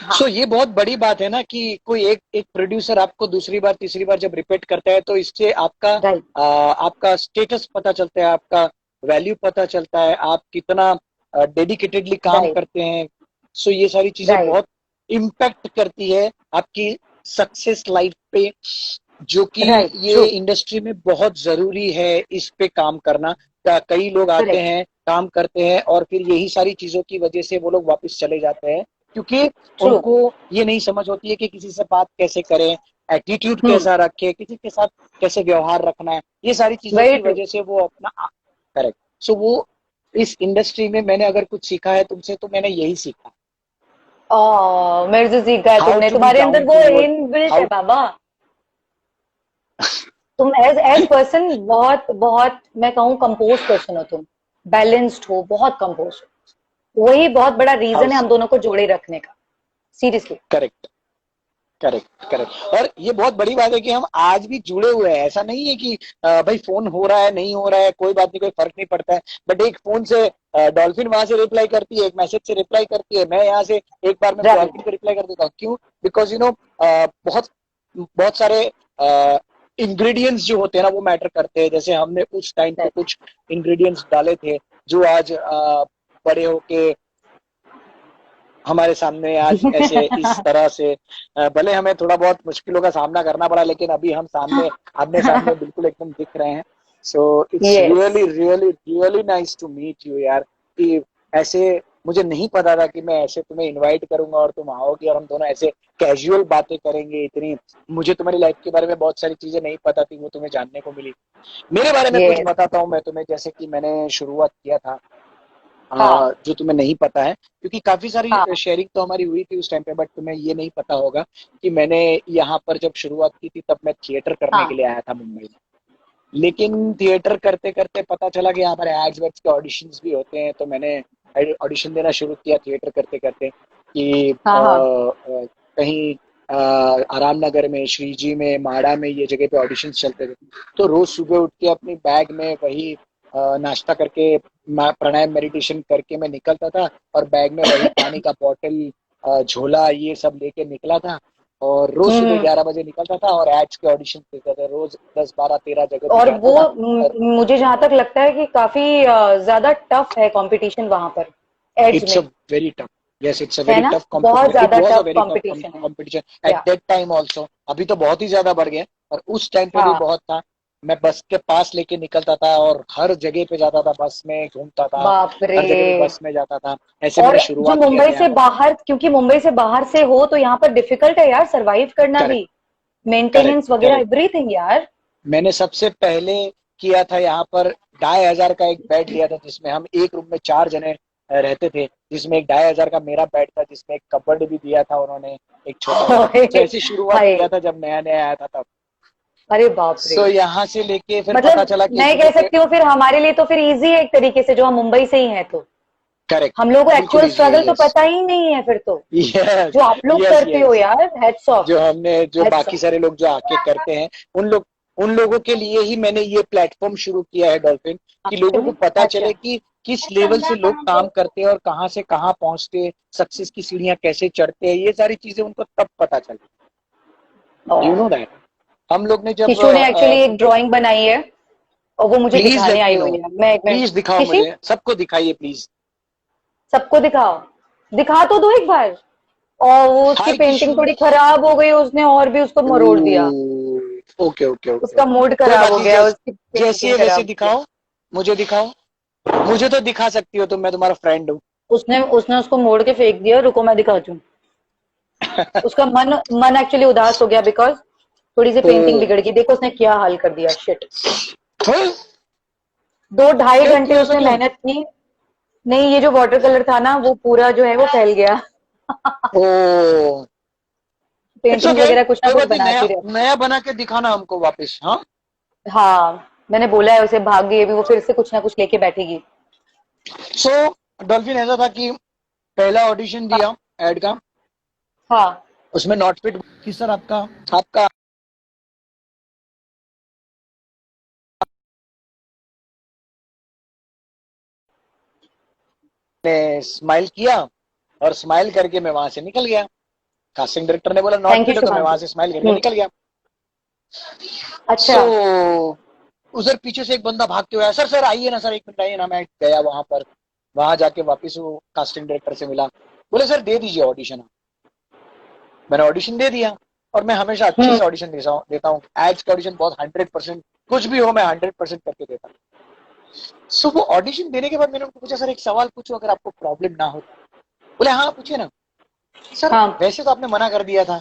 हाँ सो ये बहुत बड़ी बात है ना कि कोई एक एक प्रोड्यूसर आपको दूसरी बार तीसरी बार जब रिपीट करता है, तो इससे आपका राइट आपका स्टेटस पता चलता है, आपका वैल्यू पता चलता है, आप कितना डेडिकेटेडली काम राइट करते हैं। सो ये सारी चीजें राइट बहुत इम्पैक्ट करती है आपकी सक्सेस लाइफ पे, जो कि राइट ये ट्रू इंडस्ट्री में बहुत जरूरी है इस पे काम करना। कई लोग आते करेक्ट हैं, काम करते हैं और फिर यही सारी चीजों की वजह से वो लोग वापस चले जाते हैं, क्योंकि ट्रू। उनको ये नहीं समझ होती है कि किसी से बात कैसे करें, एटीट्यूड हम्म, कैसा रखे, किसी के साथ कैसे व्यवहार रखना है। ये सारी चीजों वेरी की ट्रू। वजह से वो अपना करेक्ट। सो वो इस इंडस्ट्री में मैंने अगर कुछ सीखा है तुमसे, तो मैंने यही सीखा, मेरे से सीखा है हाउ तुमने, टू बी तुम्हारे अंदर डाउन वो टू अर्थ, इनबिल्ट है हाउ बाबा। तुम एज पर्सन बहुत बहुत, मैं कहूँ कंपोज पर्सन हो तुम, बैलेंस्ड हो, बहुत कंपोज हो। वही बहुत बड़ा हाउ रीजन है हम दोनों को जोड़े रखने का, सीरियसली। Correct correct correct. और ये बहुत बड़ी बात है कि हम आज भी जुड़े हुए हैं। ऐसा नहीं है कि भाई फोन हो रहा है नहीं हो रहा है कोई बात नहीं, कोई फर्क नहीं पड़ता है, बट एक फोन से डॉल्फिन वहां से रिप्लाई करती है, एक मैसेज से रिप्लाई करती है, मैं यहाँ से एक बार में राइट डॉल्फिन को रिप्लाई कर देता हूँ। क्यों? बिकॉज बहुत बहुत सारे इंग्रेडिएंट्स जो होते हैं ना वो मैटर करते हैं। जैसे हमने उस टाइम पे राइट कुछ इंग्रेडिएंट्स डाले थे जो आज बड़े होके हमारे सामने आज ऐसे इस तरह से भले हमें थोड़ा बहुत मुश्किलों का सामना करना पड़ा, लेकिन अभी हम सामने आमने सामने बिल्कुल एकदम दिख रहे हैं। So it's yes really really really nice to meet you यार। कि ऐसे मुझे नहीं पता था कि मैं ऐसे तुम्हें इनवाइट करूंगा और तुम आओगी और हम दोनों ऐसे कैजुअल बातें करेंगे। इतनी मुझे तुम्हारी लाइफ के बारे में बहुत सारी चीजें नहीं पता थी, वो तुम्हें जानने को मिली। मेरे बारे में कुछ यस बताता हूँ मैं तुम्हें, जैसे कि मैंने शुरुआत किया था हाँ जो तुम्हें नहीं पता है, क्योंकि काफी सारी हाँ शेयरिंग तो हमारी हुई थी उस टाइम पे, बट तुम्हें ये नहीं पता होगा कि मैंने यहाँ पर जब शुरुआत की थी तब मैं थिएटर करने के हाँ लिए आया था मुंबई में। लेकिन थिएटर करते करते पता चला कि यहाँ पर एड्स वेड्स के ऑडिशंस भी होते हैं, तो मैंने ऑडिशन देना शुरू किया थिएटर करते करते कि हाँ हाँ कहीं आराम नगर में, श्रीजी में, माड़ा में, ये जगह पे ऑडिशंस चलते थे। तो रोज सुबह उठ के अपनी बैग में वही नाश्ता करके, प्राणायाम मेडिटेशन करके मैं निकलता था, और बैग में वही पानी का बॉटल, झोला, ये सब लेके निकला था। और रोज सुबह हम्म। 11 बजे निकलता था और एड्स के ऑडिशन देता था, रोज 10 12 13 जगह पे और जाता वो था। और मुझे जहां तक लगता है कि काफी ज्यादा टफ है कंपटीशन वहां पर, एड्स इट्स अ में, very tough, yes, it's a है very ना? tough बहुत competition. It ज्यादा was a tough very tough competition है। competition at या that time also. अभी तो बहुत ही ज्यादा बढ़ गया, और उस टाइम पे भी हाँ, बहुत था। मैं बस के पास लेके निकलता था और हर जगह पे जाता था, बस में घूमता था, बाप रे। हर जगह पे बस में जाता था। ऐसे और मैंने जो शुरुआत किया था मुंबई यहाँ से पर। बाहर, क्योंकि मुंबई से बाहर से हो तो यहाँ पर डिफिकल्ट है यार सरवाइव करना करेक्ट भी, मेंटेनेंस करेक्ट वगैरह करेक्ट। एवरीथिंग यार। मैंने सबसे पहले किया था यहाँ पर 2,500 का एक बेड लिया था, जिसमें हम एक रूम में 4 जने रहते थे, जिसमें एक 2,500 का मेरा बेड था, जिसमें एक कबर्ड भी दिया था उन्होंने, एक छोटा सा। तो ऐसी शुरुआत हाय, किया था जब नया नया आया था तब। अरे बाप रे। सो यहाँ से लेके फिर पता मतलब चला कि इस मैं जगह कह पे। सकती हूँ फिर हमारे लिए तो फिर इजी है एक तरीके से, जो हम मुंबई से ही हैं तो करेक्ट, हम लोगों को बिल्कुल एक्चुअल इजी है, स्ट्रगल तो यस पता ही नहीं है फिर तो, यस जो आप लोग यस करते हो यस। यार, हेड्स ऑफ, जो हेड्स बाकी ऑफ। सारे लोग जो आके करते हैं, उन लोगों के लिए ही मैंने ये प्लेटफॉर्म शुरू किया है डॉल्फिन, कि लोगों को एक्चुअली पता अच्छा। चले कि किस लेवल से लोग काम करते हैं और कहाँ से कहाँ पहुंचते हैं, सक्सेस की सीढ़ियां कैसे चढ़ते हैं, ये सारी चीजें उनको तब पता चले। यू नो दैट हम लोग ने जब किशु ने एक्चुअली एक ड्राइंग बनाई है और वो मुझे प्लीज दिखाने लेट आई मी नो, हुई है। मैं एक मिनट, प्लीज दिखाओ किसी मुझे, सबको दिखाइए प्लीज। सबको दिखाओ, दिखा तो दो एक बार। और वो उसकी हाय पेंटिंग किशु। थोड़ी खराब हो गई, उसने और भी उसको मरोड़ दिया। ओके ओके ओके, उसका मूड कोई खराब बात हो नहीं। गया, उसकी जैसी है painting खराब वैसे हो गई। दिखाओ, मुझे दिखाओ, मुझे तो दिखा सकती हो तुम, मैं तुम्हारा फ्रेंड हूँ। उसने उसने उसको मोड़ के फेंक दिया। रुको मैं दिखाती हूँ। उसका मन मन एक्चुअली उदास हो गया बिकॉज थोड़ी सी ओ पेंटिंग बिगड़ गई। देखो उसने क्या हाल कर दिया। शिट। हाँ? 2 ढाई घंटे क्यों, ऐसा उसने क्यों? मेहनत की। नहीं, ये जो वाटर कलर था ना वो पूरा जो है वो फैल गया। ओ इट्स पेंटिंग ओके, वगैरह कुछ ना कोई कुछ बात नहीं, नया बनाती रहती। नया बना के दिखाना हमको वापस, हाँ। हाँ, मैंने बोला है उसे, भाग गई अभी वो, फिर से कुछ ना कुछ लेके बैठेगी। सो डॉल्फिन ऐसा था कि पहला ऑडिशन दिया एड का, हाँ। उसमें नॉट फिट कि सर आपका आपका ने स्माइल किया, और स्माइल करके मैं वहां से निकल गया। कास्टिंग डायरेक्टर ने बोला नॉट थैंक यू फिट है, तो मैं वहां शुभांशु। से स्माइल करके निकल गया। अच्छा। सो उधर पीछे से एक बंदा भागते हुए आया, सर सर आइए ना, सर एक मिनट आइए ना। मैं गया वहां पर, वहां जाके वापस वो कास्टिंग डायरेक्टर से मिला, बोले सर दे दीजिए ऑडिशन। मैंने ऑडिशन दे दिया, और मैं हमेशा अच्छे हम्म। से ऑडिशन देता हूँ। एड्स का ऑडिशन बहुत 100%, कुछ भी हो मैं 100% करके देता हूँ। सो वो ऑडिशन देने के बाद मैंने उनको पूछा, सर एक सवाल पूछूं अगर आपको प्रॉब्लम ना हो? बोले हाँ पूछिए ना। सर हाँ। वैसे तो आपने मना कर दिया था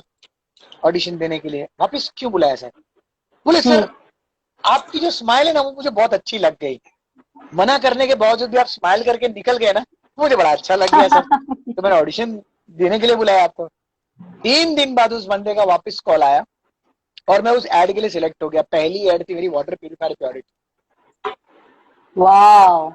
ऑडिशन देने के लिए, वापस क्यों बुलाया सर? बोले हम्म। सर आपकी जो स्माइल है ना वो मुझे बहुत अच्छी लग गई, मना करने के बावजूद भी आप स्माइल करके निकल गए ना, मुझे बड़ा अच्छा लग गया सर, तो मैंने ऑडिशन देने के लिए बुलाया आपको। 3 दिन बाद उस बंदे का वापस कॉल आया, और मैं उस एड के लिए सिलेक्ट हो गया। पहली एड थी मेरी वाटर प्यूरिफायर प्योरिटी। वाह,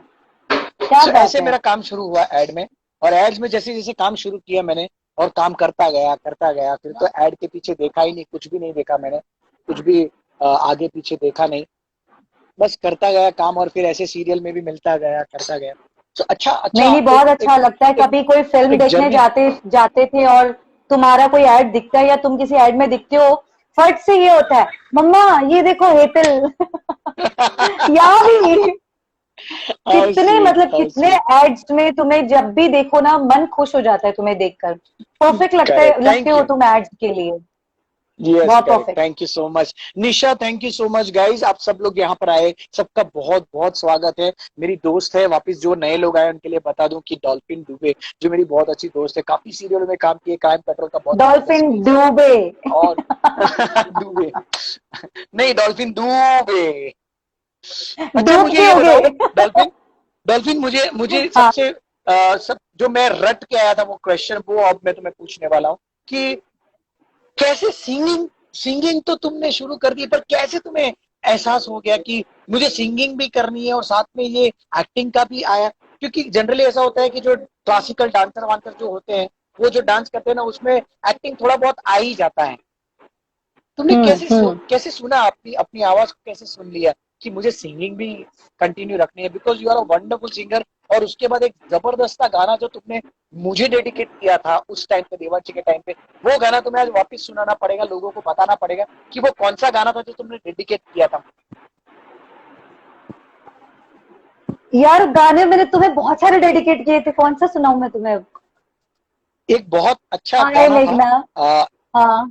क्या सो बात ऐसे है। मेरा काम शुरू हुआ एड में, और एड्स में जैसे जैसे काम शुरू किया मैंने, और काम करता गया, फिर तो एड के पीछे देखा ही नहीं, कुछ भी नहीं देखा मैंने, कुछ भी आगे पीछे देखा नहीं, बस करता गया काम, और फिर ऐसे सीरियल में भी मिलता गया, करता गया। तो अच्छा नहीं अच्छा नहीं, एक बहुत एक अच्छा लगता है। एक, कभी कोई फिल्म एक देखने जर्नी। जाते जाते थे और तुम्हारा कोई ऐड दिखता है या तुम किसी ऐड में दिखते हो, फट से ये होता है, मम्मा ये देखो हेतल। या भी हाउ कितने स्वीट, मतलब हाउ कितने स्वीट। एड्स में तुम्हें जब भी देखो ना मन खुश हो जाता है तुम्हें देखकर। परफेक्ट लगता है, करेक्ट, लगते थैंक हो यू। तुम एड्स के लिए। यस बहुत correct, perfect. Thank you so much Nisha, thank you so much guys, आप सब लोग यहाँ पर आए, सबका बहुत बहुत स्वागत है। मेरी दोस्त है, वापस जो नए लोग आए उनके लिए बता दूं कि डॉल्फिन दुबे, जो मेरी बहुत अच्छी दोस्त है, काफी सीरियलों में काम किए, क्राइम पेट्रोल का बहुत जबरदस्त डॉल्फिन स्पीच है। डूबे। और दुबे नहीं, डॉल्फिन दुबे। अच्छा डूब मुझे के ये हो बताओ, गए। डॉल्फिन डॉल्फिन मुझे मुझे हाँ। सबसे सब जो मैं रट के आया था वो क्वेश्चन, वो अब मैं तुम्हें पूछने वाला हूँ कि कैसे सिंगिंग, सिंगिंग तो तुमने शुरू कर दी, पर कैसे तुम्हें एहसास हो गया कि मुझे सिंगिंग भी करनी है और साथ में ये एक्टिंग का भी आया? क्योंकि जनरली ऐसा होता है कि जो क्लासिकल डांसर वांसर जो होते हैं, वो जो डांस करते हैं ना, उसमें एक्टिंग थोड़ा बहुत आ ही जाता है। तुमने हम्म। कैसे सुना, अपनी अपनी आवाज को कैसे सुन लिया कि मुझे सिंगिंग भी कंटिन्यू रखनी है? Because you are a wonderful singer. और उसके बाद एक जबरदस्त गाना जो तुमने मुझे डेडिकेट किया था उस टाइम पे, देवांशी के टाइम पे, वो गाना तुम्हें आज वापस सुनाना पड़ेगा, लोगों को बताना पड़ेगा कि वो कौन सा गाना था जो तुमने डेडिकेट किया था। यार गाने मैंने तुम्हें बहुत सारे डेडिकेट किए थे, कौन सा सुनाऊं मैं तुम्हें? एक बहुत अच्छा हाय गाना था, मेघना। आ, हाँ।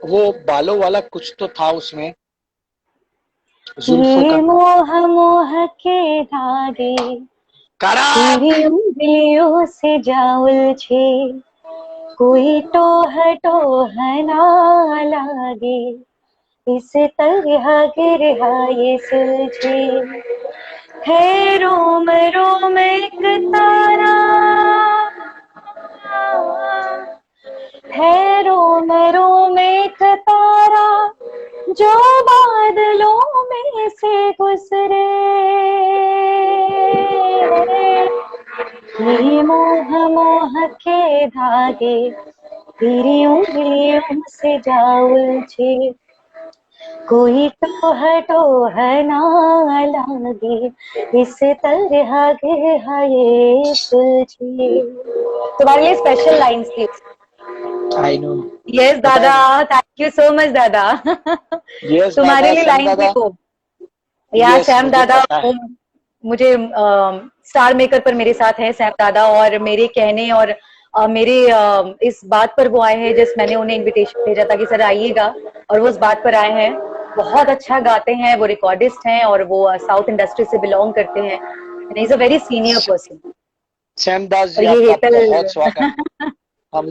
वो बालों वाला कुछ तो था उसमें, जुल्फों ये का। मोह मोह के धागे करेक्ट। तेरी उंगलियों से जा उलझे, कोई टोह टोह ना लागे, इस तरह गिर ये सुलझे, है रोम रोम एक तारा, है रोम रोम एक तारा, जो बादलों में से गुजरे, ये मोह मोह के धागे तेरी उंगलियों से जा उलझे, कोई टोह ना लागे, इस तरह गिर ये सुलझे। तुम्हारे लिए स्पेशल लाइंस थी। I know. यस पता है दादा। ना। थैंक यू सो मच दादा। यस तुम्हारे दादा, लिए सैम लाइन थी दादा। वो। या यस सैम मुझे दादा पता है। मुझे स्टार मेकर पर मेरे साथ है सैम दादा, और मेरे कहने और मेरे इस बात पर वो आए हैं, जिस मैंने उन्हें इनविटेशन भेजा था कि सर आइएगा, और वो उस बात पर आए हैं। बहुत अच्छा गाते हैं, वो रिकॉर्डिस्ट हैं और वो साउथ इंडस्ट्री से बिलोंग करते हैं, and he is a very senior person. Sam Das और जी, ये आपका हेतल बहुत स्वागत। हम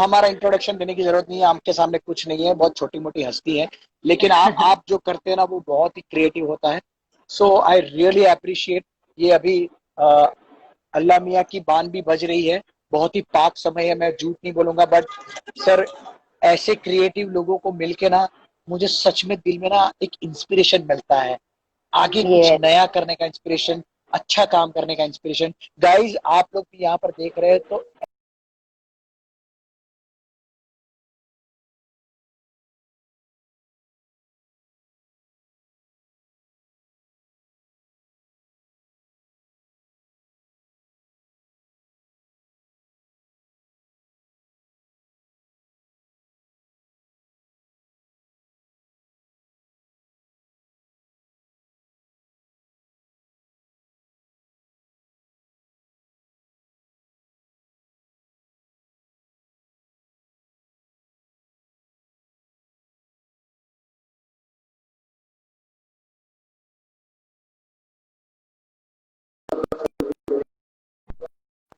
हमारा इंट्रोडक्शन देने की जरूरत नहीं है, आपके सामने कुछ नहीं है, बहुत छोटी मोटी हस्ती है, लेकिन आप जो करते हैं ना वो बहुत ही क्रिएटिव होता है। So I really appreciate. ये अभी अ, अल्लाह मियाँ की बान भी बज रही है, बहुत ही पाक समय है, मैं झूठ नहीं बोलूंगा, बट सर ऐसे क्रिएटिव लोगों को मिलके ना मुझे सच में दिल में ना एक इंस्पिरेशन मिलता है, आगे कुछ ये नया करने का इंस्पिरेशन, अच्छा काम करने का इंस्पिरेशन। गाइज आप लोग भी यहाँ पर देख रहे हैं तो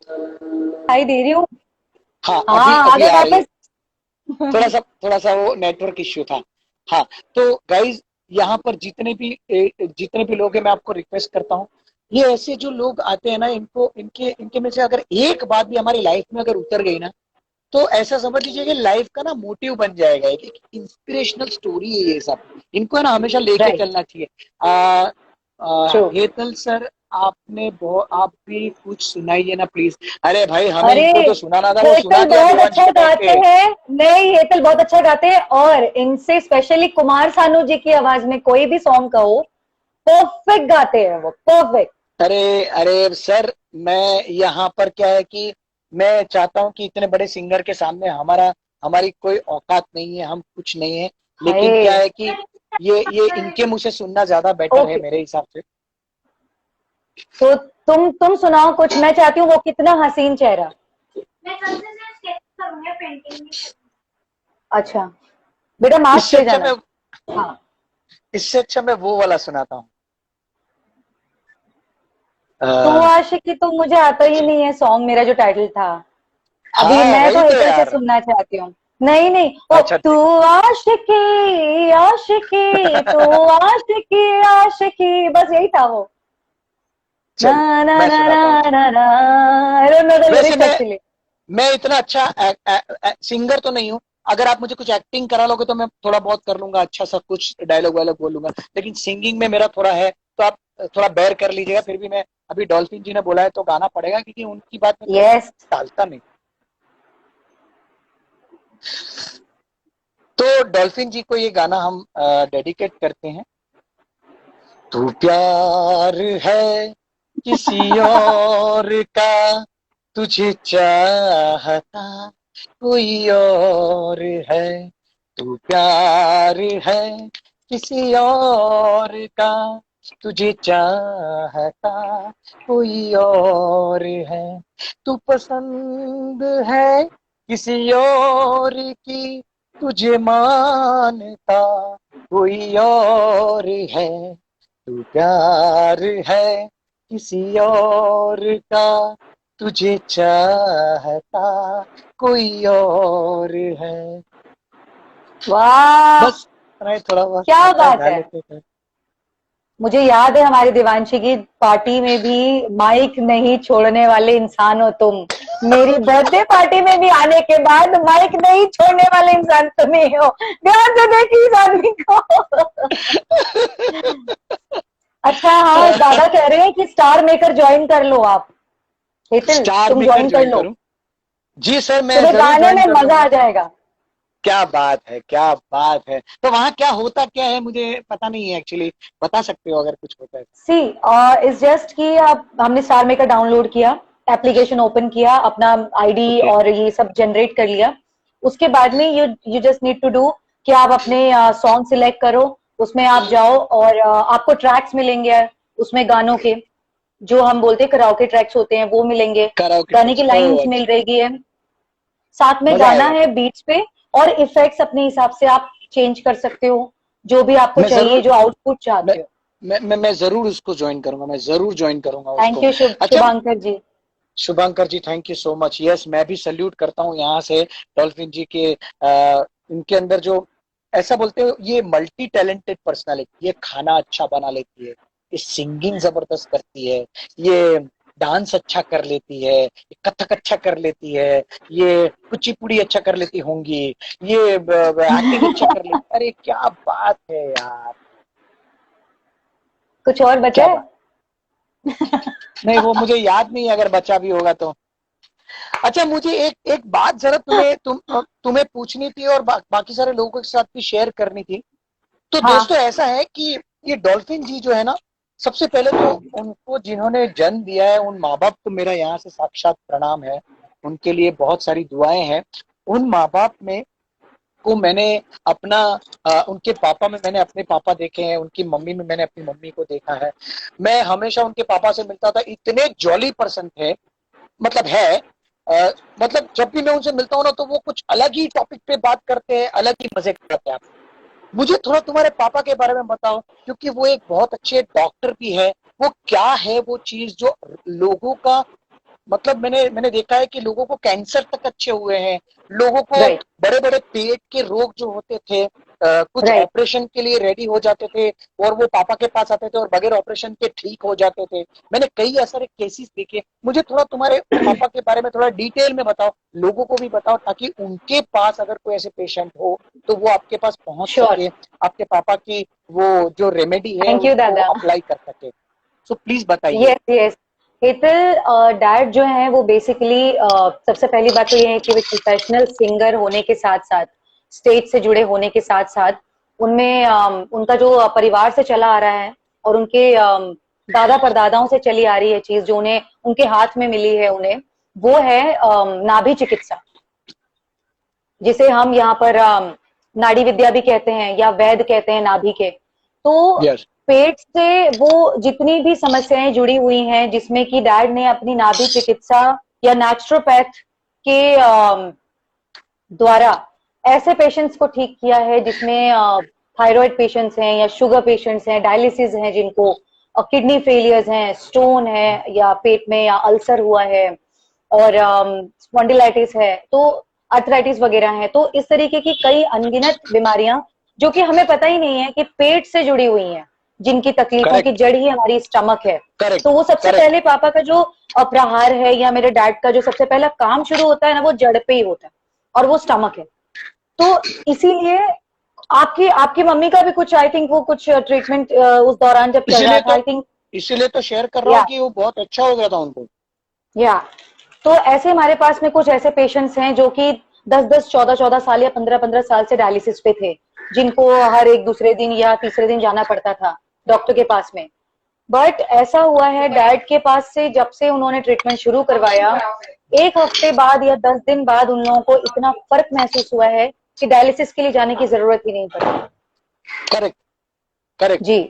दिखाई दे रही हूँ। हाँ अभी हाँ, आ अभी गए आ रही है। वापस। थोड़ा सा वो नेटवर्क इश्यू था। हाँ, तो गाइज यहाँ पर जितने भी लोग हैं, मैं आपको रिक्वेस्ट करता हूँ, ये ऐसे जो लोग आते हैं ना, इनको इनके इनके में से अगर एक बात भी हमारी लाइफ में अगर उतर गई ना, तो ऐसा समझ लीजिए कि लाइफ का ना मोटिव बन जाएगा, एक इंस्पिरेशनल स्टोरी है ये सब। इनको है ना हमेशा लेके राइट, चलना चाहिए। आ, ट्रू। हेतल सर, आप भी कुछ सुनाइए ना प्लीज। अरे भाई, हमें अरे, इनको जो सुनाना था वो सुना हेतल दिया बहुत देवांशी अच्छा पे बैठ गाते के। हैं। नहीं, हेतल बहुत अच्छा गाते हैं, और इनसे स्पेशली कुमार सानू जी की आवाज में कोई भी सॉन्ग कहो, परफेक्ट गाते हैं वो, परफेक्ट। अरे अरे सर, मैं यहाँ पर क्या है कि मैं चाहता हूँ कि इतने बड़े सिंगर के सामने हमारी कोई औकात नहीं है, हम कुछ नहीं है, लेकिन क्या हाय। है कि ये इनके मुंह से सुनना ज्यादा बेटर है ओके, मेरे हिसाब से। तो तुम सुनाओ कुछ। मैं चाहती हूँ वो कितना हसीन चेहरा। मैं सबसे से स्केच करूंगा, पेंटिंग नहीं करूंगा। अच्छा बेटा, मास्क इससे ले अच्छा जाना। मैं हाँ। इससे अच्छा मैं वो वाला सुनाता हूँ। तू अ, आशिकी तो मुझे आता ही नहीं है सॉन्ग, मेरा जो टाइटल था। अभी हाँ मैं वही तो तो हेतल से यार। सुनना चाहती हूँ। नहीं नहीं, ओ अच्छा तू आशिकी आशिकी, तू आशिकी आशिकी, बस यही था वो। ना चलो ना मैं ना सुनाता हूँ। ना ना ना, आई डोंट नो द वैसे लिरिक्स एक्चुअली। मैं इतना अच्छा सिंगर तो नहीं हूँ। अगर आप मुझे कुछ एक्टिंग करा लोगे तो मैं थोड़ा बहुत कर लूंगा, अच्छा सा कुछ डायलॉग वायलॉग बोलूंगा, लेकिन सिंगिंग में मेरा थोड़ा है, तो आप थोड़ा बेयर कर लीजिएगा। फिर भी मैं, अभी डॉल्फिन जी ने बोला है तो गाना पड़ेगा, क्योंकि उनकी बात में तो यस। टालता नहीं। तो डॉल्फिन जी को ये गाना हम डेडिकेट करते हैं। तू प्यार है किसी और का, तुझे चाहता कोई और है। तू प्यार है किसी और का, तुझे चाहता कोई और है। तू पसंद है किसी और की, तुझे मानता कोई और है। तू प्यार है किसी और का, तुझे चाहता कोई और है। वाह, बस इतना ही, थोड़ा बहुत क्या आता है, बात गा है। लेते थे। मुझे याद है हमारी देवांशी की पार्टी में भी माइक नहीं छोड़ने वाले इंसान हो तुम। मेरी बर्थडे पार्टी में भी आने के बाद माइक नहीं छोड़ने वाले इंसान तुम ही हो। ध्यान से देखिए इस आदमी को। अच्छा, हाँ, दादा कह रहे हैं कि स्टार मेकर ज्वाइन कर लो आप। हेतल, स्टार तुम मेकर ज्वाइन कर ज्वाइन लो, करूं? जी सर, मैं तुम्हें जरूर गाने ज्वाइन में कर मजा आ लूंगा। जाएगा। क्या बात है, क्या बात है। तो वहां क्या होता क्या है, मुझे पता नहीं है एक्चुअली, बता सकते हो अगर कुछ होता है तो? सी इज जस्ट कि आप, हमने स्टार मेकर डाउनलोड किया, एप्लीकेशन ओपन किया, अपना आईडी ओके। और ये सब जनरेट कर लिया। उसके बाद में you just need to do कि आप अपने सॉन्ग सिलेक्ट करो, उसमें आप जाओ और आपको ट्रैक्स मिलेंगे उसमें गानों के। जो हम बोलते हैं कराओके ट्रैक्स होते हैं वो मिलेंगे, कराओके गाने की ट्रैक्स, लाइंस ओह मिल रही है, साथ में मजा गाना आएगा। है बीट्स पे, और इफेक्ट्स अपने हिसाब से आप चेंज कर सकते हो, जो भी आपको मैं चाहिए, जरूर जो आउटपुट मैं चाहते हो। मैं जरूर उसको ज्वाइन करूंगा, मैं जरूर ज्वाइन करूंगा थैंक उसको। यू अच्छा Shubhankar ji. Shubhankar ji, thank you so much. Yes, मैं भी सल्यूट करता हूँ यहाँ से डॉल्फिन जी के इनके अंदर जो ऐसा बोलते हो, ये मल्टी टैलेंटेड पर्सनालिटी, ये खाना अच्छा बना लेती है, ये सिंगिंग जबरदस्त करती है, ये डांस अच्छा कर लेती है, ये कथक अच्छा कर लेती है, ये कुचिपुड़ी अच्छा कर लेती होंगी, ये एक्टिंग अच्छा कर लेती। अरे क्या बात है यार, कुछ और बचा क्या है? बात। नहीं, वो मुझे याद नहीं है, अगर बचा भी होगा तो। अच्छा, मुझे एक एक बात जरा तुम्हें पूछनी थी, और बाकी सारे लोगों के साथ भी शेयर करनी थी। तो हाँ दोस्तों, ऐसा है कि ये डॉल्फिन जी जो है ना, सबसे पहले तो उनको जिन्होंने जन्म दिया है, उन माँ बाप को मेरा यहाँ से साक्षात प्रणाम है, उनके लिए बहुत सारी दुआएं हैं। उन माँ बाप में को मैंने अपना उनके पापा में मैंने अपने पापा देखे हैं, उनकी मम्मी में मैंने अपनी मम्मी को देखा है। मैं हमेशा उनके पापा से मिलता था, इतने जॉली पर्सन थे, मतलब है मतलब जब भी मैं उनसे मिलता हूँ ना, तो वो कुछ अलग ही टॉपिक पे बात करते हैं, अलग ही मजे करते हैं। मुझे थोड़ा तुम्हारे पापा के बारे में बताओ, क्योंकि वो एक बहुत अच्छे डॉक्टर भी है। वो क्या है वो चीज जो लोगों का, मतलब मैंने देखा है कि लोगों को कैंसर तक अच्छे हुए हैं, लोगों को राइट बड़े बड़े पेट के रोग जो होते थे, कुछ राइट। ऑपरेशन के लिए रेडी हो जाते थे, और वो पापा के पास आते थे और बगैर ऑपरेशन के ठीक हो जाते थे। मैंने कई ऐसे केसेस देखे। मुझे थोड़ा तुम्हारे पापा के बारे में थोड़ा डिटेल में बताओ, लोगों को भी बताओ, ताकि उनके पास अगर कोई ऐसे पेशेंट हो तो वो आपके पास पहुंच श्योर। सके, आपके पापा की वो जो रेमेडी है थैंक यू उसको दादा। अप्लाई कर सके। सो प्लीज बताइए। Yes yes. हेतल, डैड जो है वो बेसिकली सबसे पहली बात तो ये है कि वे प्रोफेशनल सिंगर होने के साथ साथ, स्टेज से जुड़े होने के साथ साथ, उनमें उनका जो परिवार से चला आ रहा है, और उनके दादा परदादाओं से चली आ रही है चीज, जो उन्हें उनके हाथ में मिली है उन्हें, वो है नाभि चिकित्सा, जिसे हम यहाँ पर नाड़ी विद्या भी कहते हैं या वैद कहते हैं नाभि के। तो यस। पेट से वो जितनी भी समस्याएं जुड़ी हुई हैं, जिसमें कि डैड ने अपनी नाभि चिकित्सा या नेचुरोपैथ के द्वारा ऐसे पेशेंट्स को ठीक किया है, जिसमें थायराइड पेशेंट्स हैं या शुगर पेशेंट्स हैं, डायलिसिस हैं जिनको, किडनी फेलियर्स हैं, स्टोन है या पेट में या अल्सर हुआ है, और स्पॉन्डिलाइटिस है, तो अर्थराइटिस वगैरह है। तो इस तरीके की कई अनगिनत बीमारियां जो कि हमें पता ही नहीं है कि पेट से जुड़ी हुई हैं, जिनकी तकलीफों की करेक्ट जड़ ही हमारी स्टमक है। करेक्ट तो वो सबसे करेक्ट। पहले पापा का जो प्रहार है, या मेरे डैड का जो सबसे पहला काम शुरू होता है ना, वो जड़ पे ही होता है, और वो स्टमक है। तो इसीलिए आपकी आपकी मम्मी का भी कुछ, आई थिंक वो कुछ ट्रीटमेंट उस दौरान जब चल रहा इसीलिए था, तो आई थिंक। इसीलिए तो शेयर कर रहा हूँ या कि वो बहुत अच्छा हो गया था उनको। या तो ऐसे हमारे पास में कुछ ऐसे पेशेंट्स हैं जो कि 10-10, 14-14 साल या 15-15 साल से डायलिसिस पे थे, जिनको हर एक दूसरे दिन या तीसरे दिन जाना पड़ता था डॉक्टर के पास में। बट ऐसा हुआ है, डैड के पास से जब से उन्होंने ट्रीटमेंट शुरू करवाया, 1 हफ्ते बाद या 10 दिन बाद उन लोगों को इतना फर्क महसूस हुआ है कि डायलिसिस के लिए जाने की जरूरत ही नहीं पड़ी। Correct correct. जी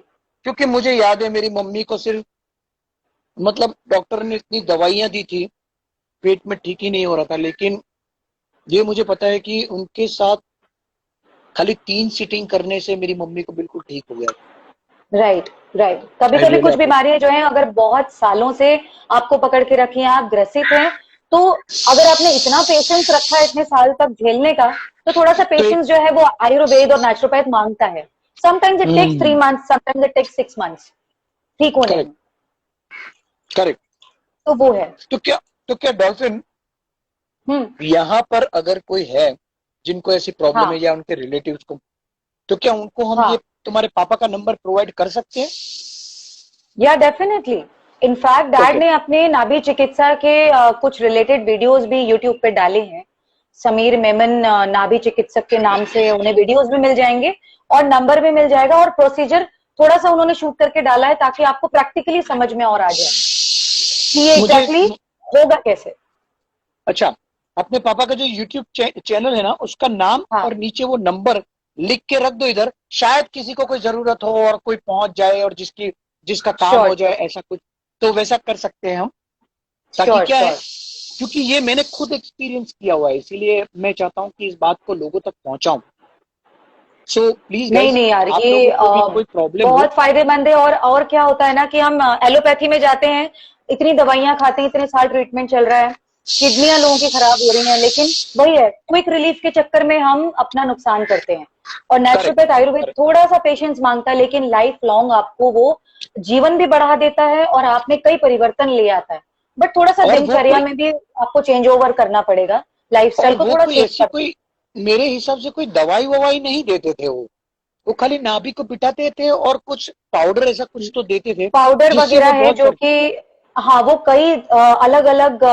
क्योंकि मुझे याद है, मेरी मम्मी को सिर्फ, मतलब डॉक्टर ने इतनी दवाइयां दी थी, पेट में ठीक ही नहीं हो रहा था, लेकिन ये मुझे पता है कि उनके साथ खाली 3 सीटिंग करने से मेरी मम्मी को बिल्कुल ठीक हो गया। Right right. कभी आई कभी रियली कुछ अप्रिशिएट। बीमारियां जो हैं, अगर बहुत सालों से आपको पकड़ के रखी हैं, आप ग्रसित हैं, तो अगर आपने इतना पेशेंस रखा है इतने साल तक झेलने का, तो थोड़ा सा तो एक पेशेंस जो है वो आयुर्वेद और नेचुरोपैथ मांगता है। Sometimes it takes 3 months, sometimes it takes 6 months ठीक होने करेक्ट में। करेक्ट। तो वो है। तो क्या तो क्या डॉल्फिन, हम्म। यहाँ पर अगर कोई है जिनको ऐसी प्रॉब्लम है हाँ या उनके रिलेटिव्स को, तो क्या उनको हम ये हाँ। तुम्हारे पापा का नंबर प्रोवाइड कर सकते हैं? या डेफिनेटली। In fact dad okay. ने अपने नाभि चिकित्सा के कुछ रिलेटेड वीडियोस भी यूट्यूब पे डाले हैं। समीर मेमन नाभि चिकित्सक के नाम से उन्हें वीडियोस भी मिल जाएंगे, और नंबर भी मिल जाएगा, और प्रोसीजर थोड़ा सा उन्होंने शूट करके डाला है, ताकि आपको प्रैक्टिकली समझ में और आ जाए कि ये मुझे एग्जैक्टली होगा कैसे। अच्छा, अपने पापा का जो यूट्यूब चैनल है ना, उसका नाम हाँ और नीचे वो नंबर लिख के रख दो इधर, शायद किसी को कोई जरूरत हो और कोई पहुंच जाए और जिसका काम श्योर हो जाए, श्योर। ऐसा कुछ। तो वैसा कर सकते हैं हम, ताकि श्योर क्या है, श्योर। क्योंकि ये मैंने खुद एक्सपीरियंस किया हुआ है, इसीलिए मैं चाहता हूँ कि इस बात को लोगों तक पहुंचाऊं। सो प्लीज नहीं गाइज, नहीं यार, आप ये लोगों को भी कोई प्रॉब्लम हो। बहुत फायदेमंद है। और क्या होता है ना कि हम एलोपैथी में जाते हैं, इतनी दवाइयां खाते हैं, इतने साल ट्रीटमेंट चल रहा है, किडनियां लोगों की खराब हो रही हैं, लेकिन वही है, क्विक रिलीफ के चक्कर में हम अपना नुकसान करते हैं। और करेक्ट, नेचुरोपैथ आयुर्वेद थोड़ा सा पेशेंस मांगता है, लेकिन लाइफ लॉन्ग आपको वो जीवन भी बढ़ा देता है और आप में कई परिवर्तन ले आता है। बट थोड़ा सा और वो दिनचर्या कोई में भी आपको चेंज ओवर करना पड़ेगा, लाइफस्टाइल और को वो थोड़ा कोई चेंज ऐसी करना। कोई, मेरे हिसाब से कोई दवाई ववाई नहीं देते थे वो खाली नाभि को पिटाते थे और कुछ पाउडर ऐसा कुछ तो देते थे, पाउडर जिससे वगैरह वो है बहुत जो कि, हाँ वो कई अलग अलग,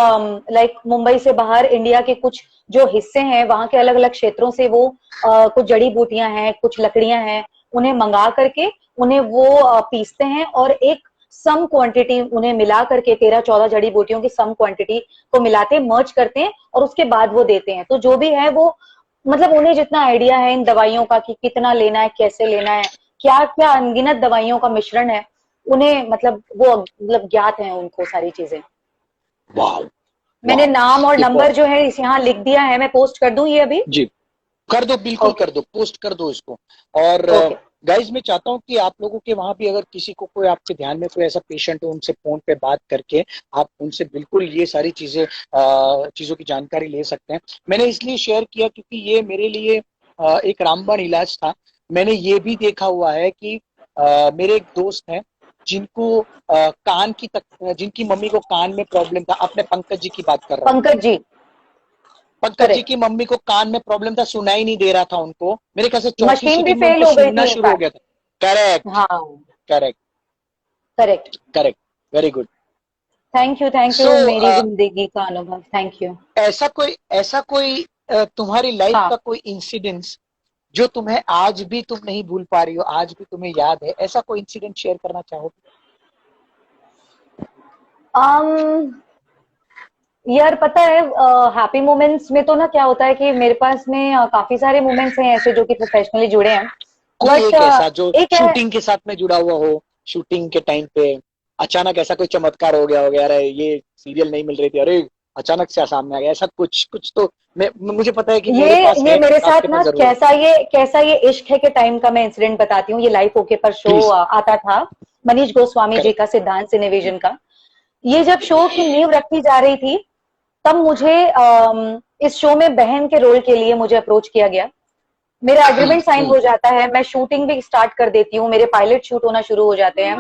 लाइक मुंबई से बाहर इंडिया के कुछ जो हिस्से हैं वहां के अलग अलग क्षेत्रों से वो कुछ जड़ी बूटियां हैं, कुछ लकड़ियां हैं, उन्हें मंगा करके उन्हें वो पीसते हैं और एक सम क्वांटिटी उन्हें मिला करके 13-14 जड़ी बूटियों की सम क्वांटिटी को मिलाते हैं, मर्ज करते हैं और उसके बाद वो देते हैं। तो जो भी है वो, मतलब उन्हें जितना आइडिया है इन दवाइयों का कि कितना लेना है, कैसे लेना है, क्या क्या अनगिनत दवाइयों का मिश्रण है, उन्हें मतलब वो मतलब ज्ञात है उनको सारी चीजें। वाह मैंने वाह। नाम और ये नंबर जो है इस यहाँ लिख दिया है, मैं पोस्ट कर दूं ये अभी। जी, कर दो, बिल्कुल ओके कर दो, पोस्ट कर दो इसको। और ओके। गाइज मैं चाहता हूँ कि आप लोगों के वहां भी अगर किसी को, कोई आपके ध्यान में कोई ऐसा पेशेंट हो, उनसे फोन पे बात करके आप उनसे बिल्कुल ये सारी चीजों की जानकारी ले सकते हैं। मैंने इसलिए शेयर किया क्योंकि ये मेरे लिए एक रामबाण इलाज था। मैंने ये भी देखा हुआ है कि मेरे एक दोस्त हैं जिनको जिनकी मम्मी को कान में प्रॉब्लम था, अपने पंकज जी की बात कर रहा हूँ। पंकज जी। पंकज जी करेक्ट। की मम्मी को कान में प्रॉब्लम था, सुनाई नहीं दे रहा था उनको, मेरे ख्याल से चौथी मशीन भी सीटिंग में फेल उनको हो गई सुनना थी शुरू हो इनफैक्ट। गया था। करेक्ट, हाँ। Correct, correct. Correct, very good. Thank so you मेरी जिंदगी का अनुभव, थैंक यू। ऐसा कोई तुम्हारी लाइफ हाँ। का कोई इंसिडेंस जो तुम्हें आज भी तुम नहीं भूल पा रही हो, आज भी तुम्हें याद है, ऐसा कोई इंसिडेंट शेयर करना चाहोगे? um, यार पता है, हैप्पी मोमेंट्स में तो ना क्या होता है कि मेरे पास में काफी सारे मोमेंट्स हैं ऐसे जो कि प्रोफेशनली जुड़े हैं। कोई बट एक ऐसा जो एक है। शूटिंग के साथ में जुड़ा हुआ हो, शूटिंग के टाइम पे अचानक ऐसा कोई चमत्कार हो गया हो गया, अरे ये सीरियल नहीं मिल रही थी, अरे अचानक से सामने आ गया, ऐसा कुछ कुछ तो मुझे पता है कि ये मेरे पास ये है, मेरे आपके साथ पास ना जरूर है। कैसा ये इश्क है के टाइम का मैं इंसिडेंट बताती हूँ। ये लाइफ ओके पर शो प्लीज। आता था, मनीष गोस्वामी जी करेक्ट। का, सिद्धांत सिनेविजन का। ये जब शो की नींव रखी जा रही थी, तब मुझे इस शो में बहन के रोल के लिए मुझे अप्रोच किया गया। मेरा एग्रीमेंट साइन हो जाता है, मैं शूटिंग भी स्टार्ट कर देती हूँ, मेरे पायलट शूट होना शुरू हो जाते हैं।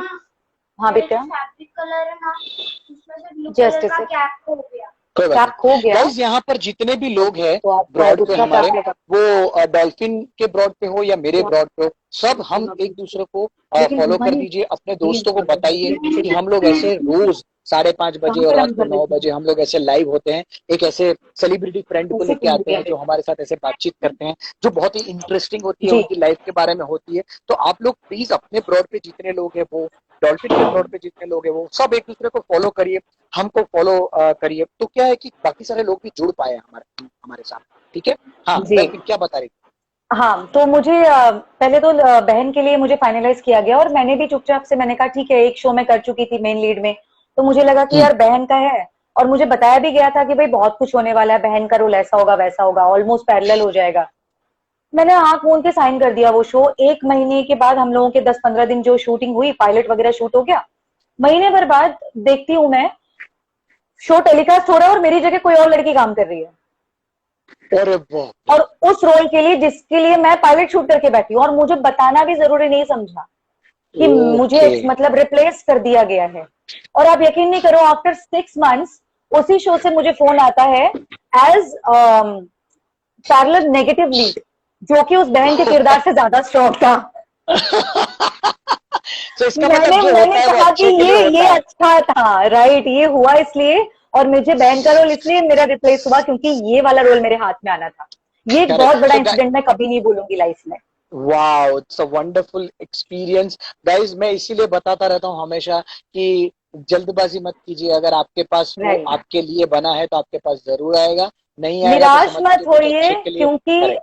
हाँ बेटा, फैब्रिक कलर है ना, उसमें से ब्लू जस्ट कलर का इसे कैप खो गया। कोई बात कैप खो नहीं गया, गाइज, यहाँ पर जितने भी लोग हैं तो आप ब्रॉड पे दूसरा हमारे, कैप लेकर। वो डॉल्फिन के ब्रॉड पे हो या मेरे ब्रॉड पे हो, सब हम एक दूसरे को फॉलो कर दीजिए, अपने दोस्तों को बताइए कि हम लोग ऐसे रोज 5:30 बजे और रात को 9 बजे हम लोग ऐसे लाइव होते हैं। एक ऐसे सेलिब्रिटी फ्रेंड को लेके आते हैं जो हमारे साथ ऐसे बातचीत करते हैं, जो बहुत ही इंटरेस्टिंग होती है, जी उनकी लाइफ के बारे में होती है। तो आप लोग प्लीज अपने ब्रॉड पे जितने लोग हैं वो, डॉल्फिन के ब्रॉड पे जितने लोग हैं वो, सब एक दूसरे को फॉलो करिए, हमको फॉलो करिए। तो क्या है कि बाकी सारे लोग भी जुड़ पाए हमारे हमारे साथ। ठीक है, हाँ जी। डॉल्फिन क्या बता रही? हाँ, तो मुझे पहले तो बहन के लिए मुझे फाइनलाइज किया गया और मैंने भी चुपचाप से मैंने कहा ठीक है, एक शो में कर चुकी थी मेन लीड में, तो मुझे लगा कि यार बहन का है, और मुझे बताया भी गया था कि भाई बहुत कुछ होने वाला है, बहन का रोल ऐसा होगा वैसा होगा, ऑलमोस्ट पैरेलल हो जाएगा। मैंने आंख मूंद के साइन कर दिया वो शो। 1 महीने के बाद हम लोगों के 10-15 दिन जो शूटिंग हुई, पायलट वगैरह शूट हो गया। महीने भर बाद देखती हूँ मैं, शो टेलीकास्ट हो रहा है और मेरी जगह कोई और लड़की काम कर रही है, अरे बाप और उस रोल के लिए जिसके लिए मैं पायलट शूट करके बैठी हूँ, और मुझे बताना भी जरूरी नहीं समझा कि रे, मुझे ओके। मतलब रिप्लेस कर दिया गया है। और आप यकीन नहीं करो, आफ्टर 6 मंथ्स उसी शो से मुझे फोन आता है एज पैरेलल नेगेटिव लीड, जो कि उस बहन के किरदार से ज्यादा स्ट्रॉन्ग था। तो इसका मैंने मतलब जो होता मैंने है वो कहा कि अच्छे के लिए ये होता है। अच्छा था, राइट, ये हुआ इसलिए, और मुझे बहन का रोल इसलिए मेरा रिप्लेस हुआ क्योंकि ये वाला रोल मेरे हाथ में आना था। ये एक बहुत करेक्ट। बड़ा सो इंसिडेंट मैं कभी नहीं भूलूंगी लाइफ में। Wow, it's a wonderful experience. Guys मैं इसीलिए बताता रहता हूँ हमेशा कि जल्दबाजी मत कीजिए, अगर आपके पास वो राइट, आपके लिए बना है तो आपके पास जरूर आएगा, नहीं आएगा तो निराश समझ मत लीजिए कुछ होइए, अच्छे के लिए। क्योंकि करेक्ट,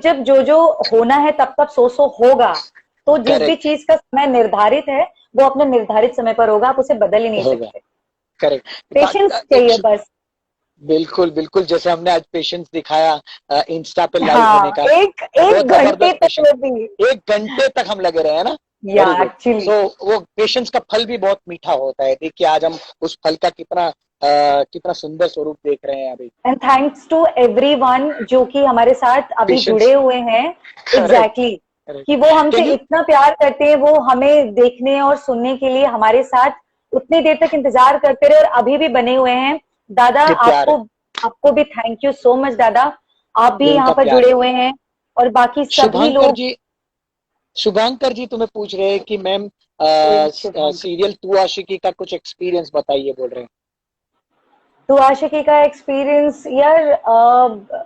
जब जो जो होना है तब तब सो होगा। तो जिस भी करेक्ट, चीज का समय निर्धारित है वो अपने निर्धारित समय पर होगा, आप उसे बदल ही नहीं होगा। सकते। करेक्ट। पेशेंस चाहिए बस। बिल्कुल बिल्कुल, जैसे हमने आज पेशेंस दिखाया इंस्टा पे लाइव हाँ, होने का, एक बहुत घंटे जबरदस्त तक पेशेंस। वो भी। 1 घंटे तक हम लगे रहे हैं ना। या वेरी गुड। एक्चुअली। सो वो पेशेंस का फल भी बहुत मीठा होता है। देखिए आज हम उस फल का कितना सुंदर स्वरूप देख रहे हैं अभी। एंड थैंक्स टू एवरीवन जो कि हमारे साथ अभी पेशेंस। जुड़े हुए हैं। करेक्ट। Exactly correct. कि वो हमसे कैन यू। इतना प्यार करते हैं, वो हमें देखने और सुनने के लिए हमारे साथ उतनी देर तक इंतजार करते रहे और अभी भी बने हुए हैं। दादा ये प्यार आपको है, आपको भी थैंक यू सो मच दादा, आप भी ये यहाँ उनका पर प्यार जुड़े है। हुए हैं और बाकी सभी शुभांकर लोग। जी, शुभांकर जी तुम्हें पूछ रहे हैं कि मैम शुभांकर, सीरियल तू आशिकी का कुछ एक्सपीरियंस बताइए, बोल रहे हैं। तो आशिकी का एक्सपीरियंस यार,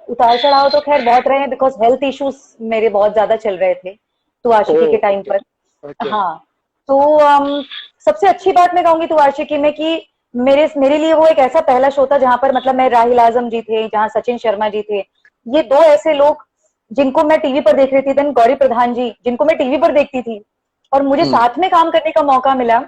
उतार चढ़ाव तो खैर बहुत रहे हैं बिकॉज हेल्थ इश्यूज मेरे बहुत ज्यादा चल रहे थे तो आशिकी के ओह टाइम ओके। पर। ओके। हाँ, तो सबसे अच्छी बात मैं कहूंगी तो आशिकी में कि मेरे मेरे लिए वो एक ऐसा पहला शो था जहां पर मतलब मैं राहिल आजम जी थे, जहां सचिन शर्मा जी थे, ये दो ऐसे लोग जिनको मैं टीवी पर देख रही थी, देन गौरी प्रधान जी जिनको मैं टीवी पर देखती थी और मुझे हम्म। साथ में काम करने का मौका मिला।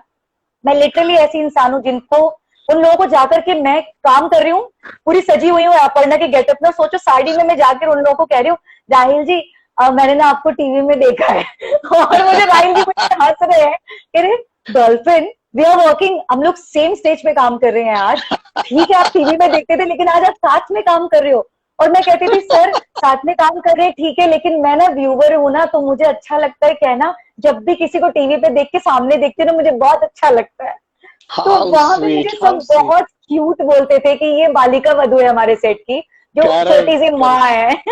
मैं लिटरली ऐसी इंसान हूँ जिनको, उन लोगों को जाकर के मैं काम कर रही हूँ, पूरी सजी हुई हूँ अपर्णा के गेटअप में, सोचो साड़ी में मैं जाकर उन लोगों को कह रही हूँ राहिल जी मैंने ना आपको टीवी में देखा है और मुझे राहिल जी मुझे हंस रहे हैं, कह रहे डॉल्फिन वी आर वर्किंग, हम लोग सेम स्टेज पे काम कर रहे हैं आज, ठीक है आप टीवी में देखते थे लेकिन आज आप साथ में काम कर रहे हो। और मैं कहती थी सर साथ में काम कर रहे हैं ठीक है, लेकिन मैं ना व्यूवर हूं ना, तो मुझे अच्छा लगता है कहना, जब भी किसी को टीवी पे देख के सामने देखती हूँ ना मुझे बहुत अच्छा लगता है। तो हाउ वहां पे मुझे स्वीट, हाउ सब स्वीट। बहुत क्यूट बोलते थे कि ये बालिका वधू है हमारे सेट की, जो छोटी सी करेक्ट। माँ है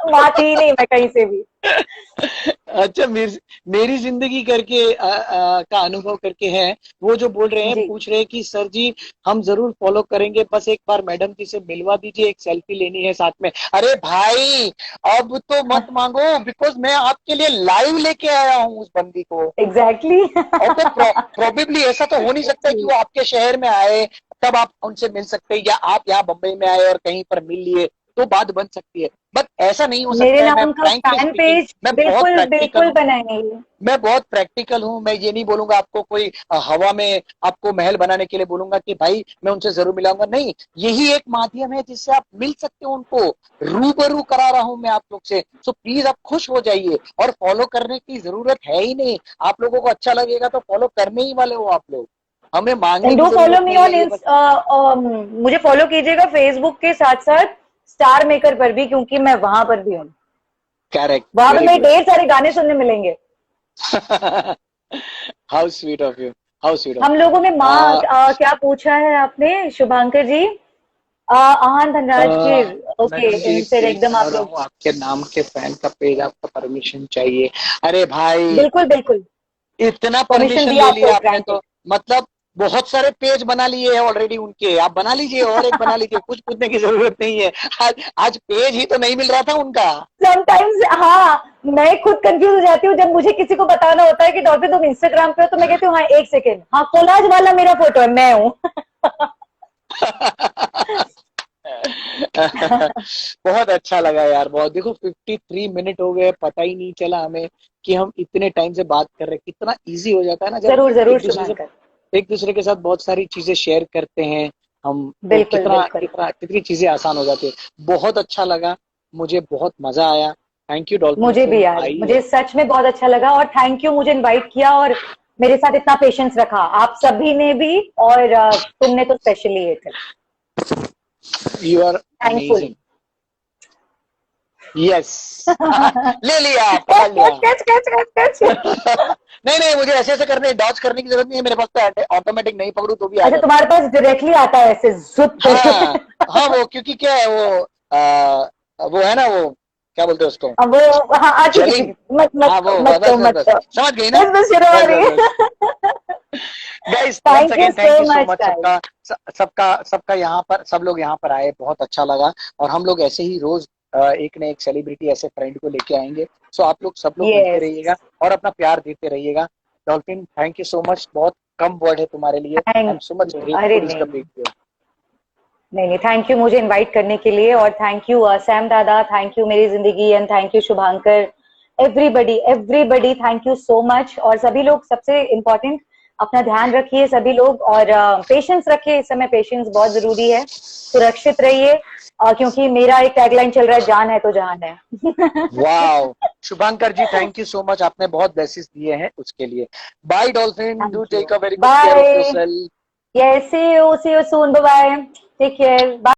माँ थी नहीं मैं कहीं से भी। अच्छा, मेरी जिंदगी करके का अनुभव करके है, वो जो बोल रहे हैं, जी पूछ रहे हैं कि सर जी हम जरूर फॉलो करेंगे, बस एक बार मैडम जी से मिलवा दीजिए, एक सेल्फी लेनी है साथ में। अरे भाई अब तो मत मांगो, बिकॉज मैं आपके लिए लाइव लेके आया हूँ उस बंदी को। एग्जैक्टली और तो प्रोबेबली ऐसा तो हो नहीं सकता कि वो आपके शहर में आए तब आप उनसे मिल सकते हैं, या आप यहाँ बम्बई में आए और कहीं पर मिल लिए तो बात बन सकती है, बट ऐसा नहीं हो मेरे सकता है। मैं नाम का फ्रैंकली फैन स्पीकिंग, पेज बिल्कुल बिल्कुल बनाएंगे। मैं बहुत प्रैक्टिकल हूँ। मैं ये नहीं बोलूंगा आपको कोई हवा में आपको महल बनाने के लिए बोलूंगा कि भाई मैं उनसे जरूर मिलाऊंगा, नहीं, यही एक माध्यम है जिससे आप मिल सकते हो उनको, रूबरू करा रहा हूं मैं आप लोग से। सो प्लीज आप खुश हो जाइए, और फॉलो करने की जरूरत है ही नहीं, आप लोगों को अच्छा लगेगा तो फॉलो करने ही वाले हो आप लोग, हमें मांगने एंड की डू फॉलो जरूरत मी नहीं ऑन है ये बस। मुझे फॉलो कीजिएगा फेसबुक के साथ साथ स्टार मेकर पर भी, क्योंकि मैं वहां पर भी हूँ, करेक्ट, वहां पे वेरी मेरे गुड। ढेर सारे गाने सुनने मिलेंगे। How sweet of you, how sweet of हम लोगों में माँ यू। क्या पूछा है आपने शुभांकर जी? आहान धनराज गिर, ओके मैडम जी फिर पेज एकदम बना आप रहा लोग। हूँ आपके नाम के फैन का पेज, आपका परमिशन चाहिए। अरे भाई बिल्कुल बिल्कुल, इतना परमिशन परमिशन दिया ले आपको, लिया आपने ग्रांटेड। तो, मतलब बहुत सारे पेज बना लिए हैं ऑलरेडी उनके, आप बना लीजिए और एक बना लीजिए, कुछ पूछने की जरूरत नहीं है। आज पेज ही तो नहीं मिल रहा था उनका। समटाइम्स हाँ, मैं खुद कंफ्यूज हो जाती हूँ जब मुझे किसी को बताना होता है कि डॉक्टर तुम इंस्टाग्राम पे हो, तो मैं कहती हूँ हाँ एक सेकेंड, हाँ कोलाज वाला मेरा फोटो है, मैं हूँ बहुत अच्छा लगा यार, बहुत। देखो 53 मिनट हो गए, पता ही नहीं चला हमें कि हम इतने टाइम से बात कर रहे हैं। कितना इजी हो जाता है ना जब जरूर जरूर एक दूसरे से शुभांकर, एक दूसरे के साथ बहुत सारी चीजें शेयर करते हैं हम, तो बिल्कुल कितना बिल्कुल। कितना कितनी चीजें आसान हो जाती है। बहुत अच्छा लगा, मुझे बहुत मजा आया। थैंक यू डॉल्फिन, मुझे भी तुम यार, आई मुझे हो। सच में बहुत अच्छा लगा और थैंक यू मुझे इनवाइट किया और मेरे साथ इतना पेशेंस रखा आप सभी ने भी, और तुमने तो स्पेशली ये थे, you are thankful amazing. Yes. ले लिया, कैच पकड़ लिया। Catch catch catch catch catch. नहीं नहीं, मुझे ऐसे ऐसे करने डॉच करने की जरूरत नहीं है, मेरे पास तो ऑटोमेटिक, नहीं पकड़ू तो भी आ अच्छा जाता तुम्हारे पास डायरेक्टली आता है ऐसे जुप है। करके हाँ हाँ, वो क्योंकि क्या है वो है ना, वो क्या बोलते हैं उसको, अब वो हाँ ठीक है ठीक जेलिंग। है, मत मत हाँ वो मत बस कहो बस मत बस, कहो, समझ गई ना। बस बस शुरू हो बस रही बस बस। है guys once thank you again so thank you so much much, guys. सबका सबका सबका यहाँ पर, सब लोग यहाँ पर आए, बहुत अच्छा लगा। और हम लोग ऐसे ही रोज एक न एक सेलिब्रिटी ऐसे फ्रेंड को लेके आएंगे। सो आप लोग सब लोग मिलते यस रहिएगा और अपना प्यार देते रहिएगा। Dolphin thank you so much, बहुत कम वर्ड है तुम्हारे लिए। I am thank so much you, अरे ग्रेटफुल नहीं टू मीट यू। नहीं नहीं, थैंक यू मुझे इनवाइट करने के लिए, और थैंक यू सैम दादा, थैंक यू मेरी जिंदगी, and thank you Shubhankar, everybody everybody thank you so much. और सभी लोग, सबसे इम्पोर्टेंट अपना ध्यान रखिए सभी लोग, और पेशेंस रखिए, इस समय पेशेंस बहुत जरूरी है। सुरक्षित रहिए, क्योंकि मेरा एक टैगलाइन चल रहा है, जान है तो जहान है। Wow, Shubhankar ji, thank you so much, आपने बहुत ब्लेसिंग्स दिए हैं उसके लिए। Bye dolphin, do take a very good care of bye. Yourself. Yes, see you soon, bye bye, take care, bye.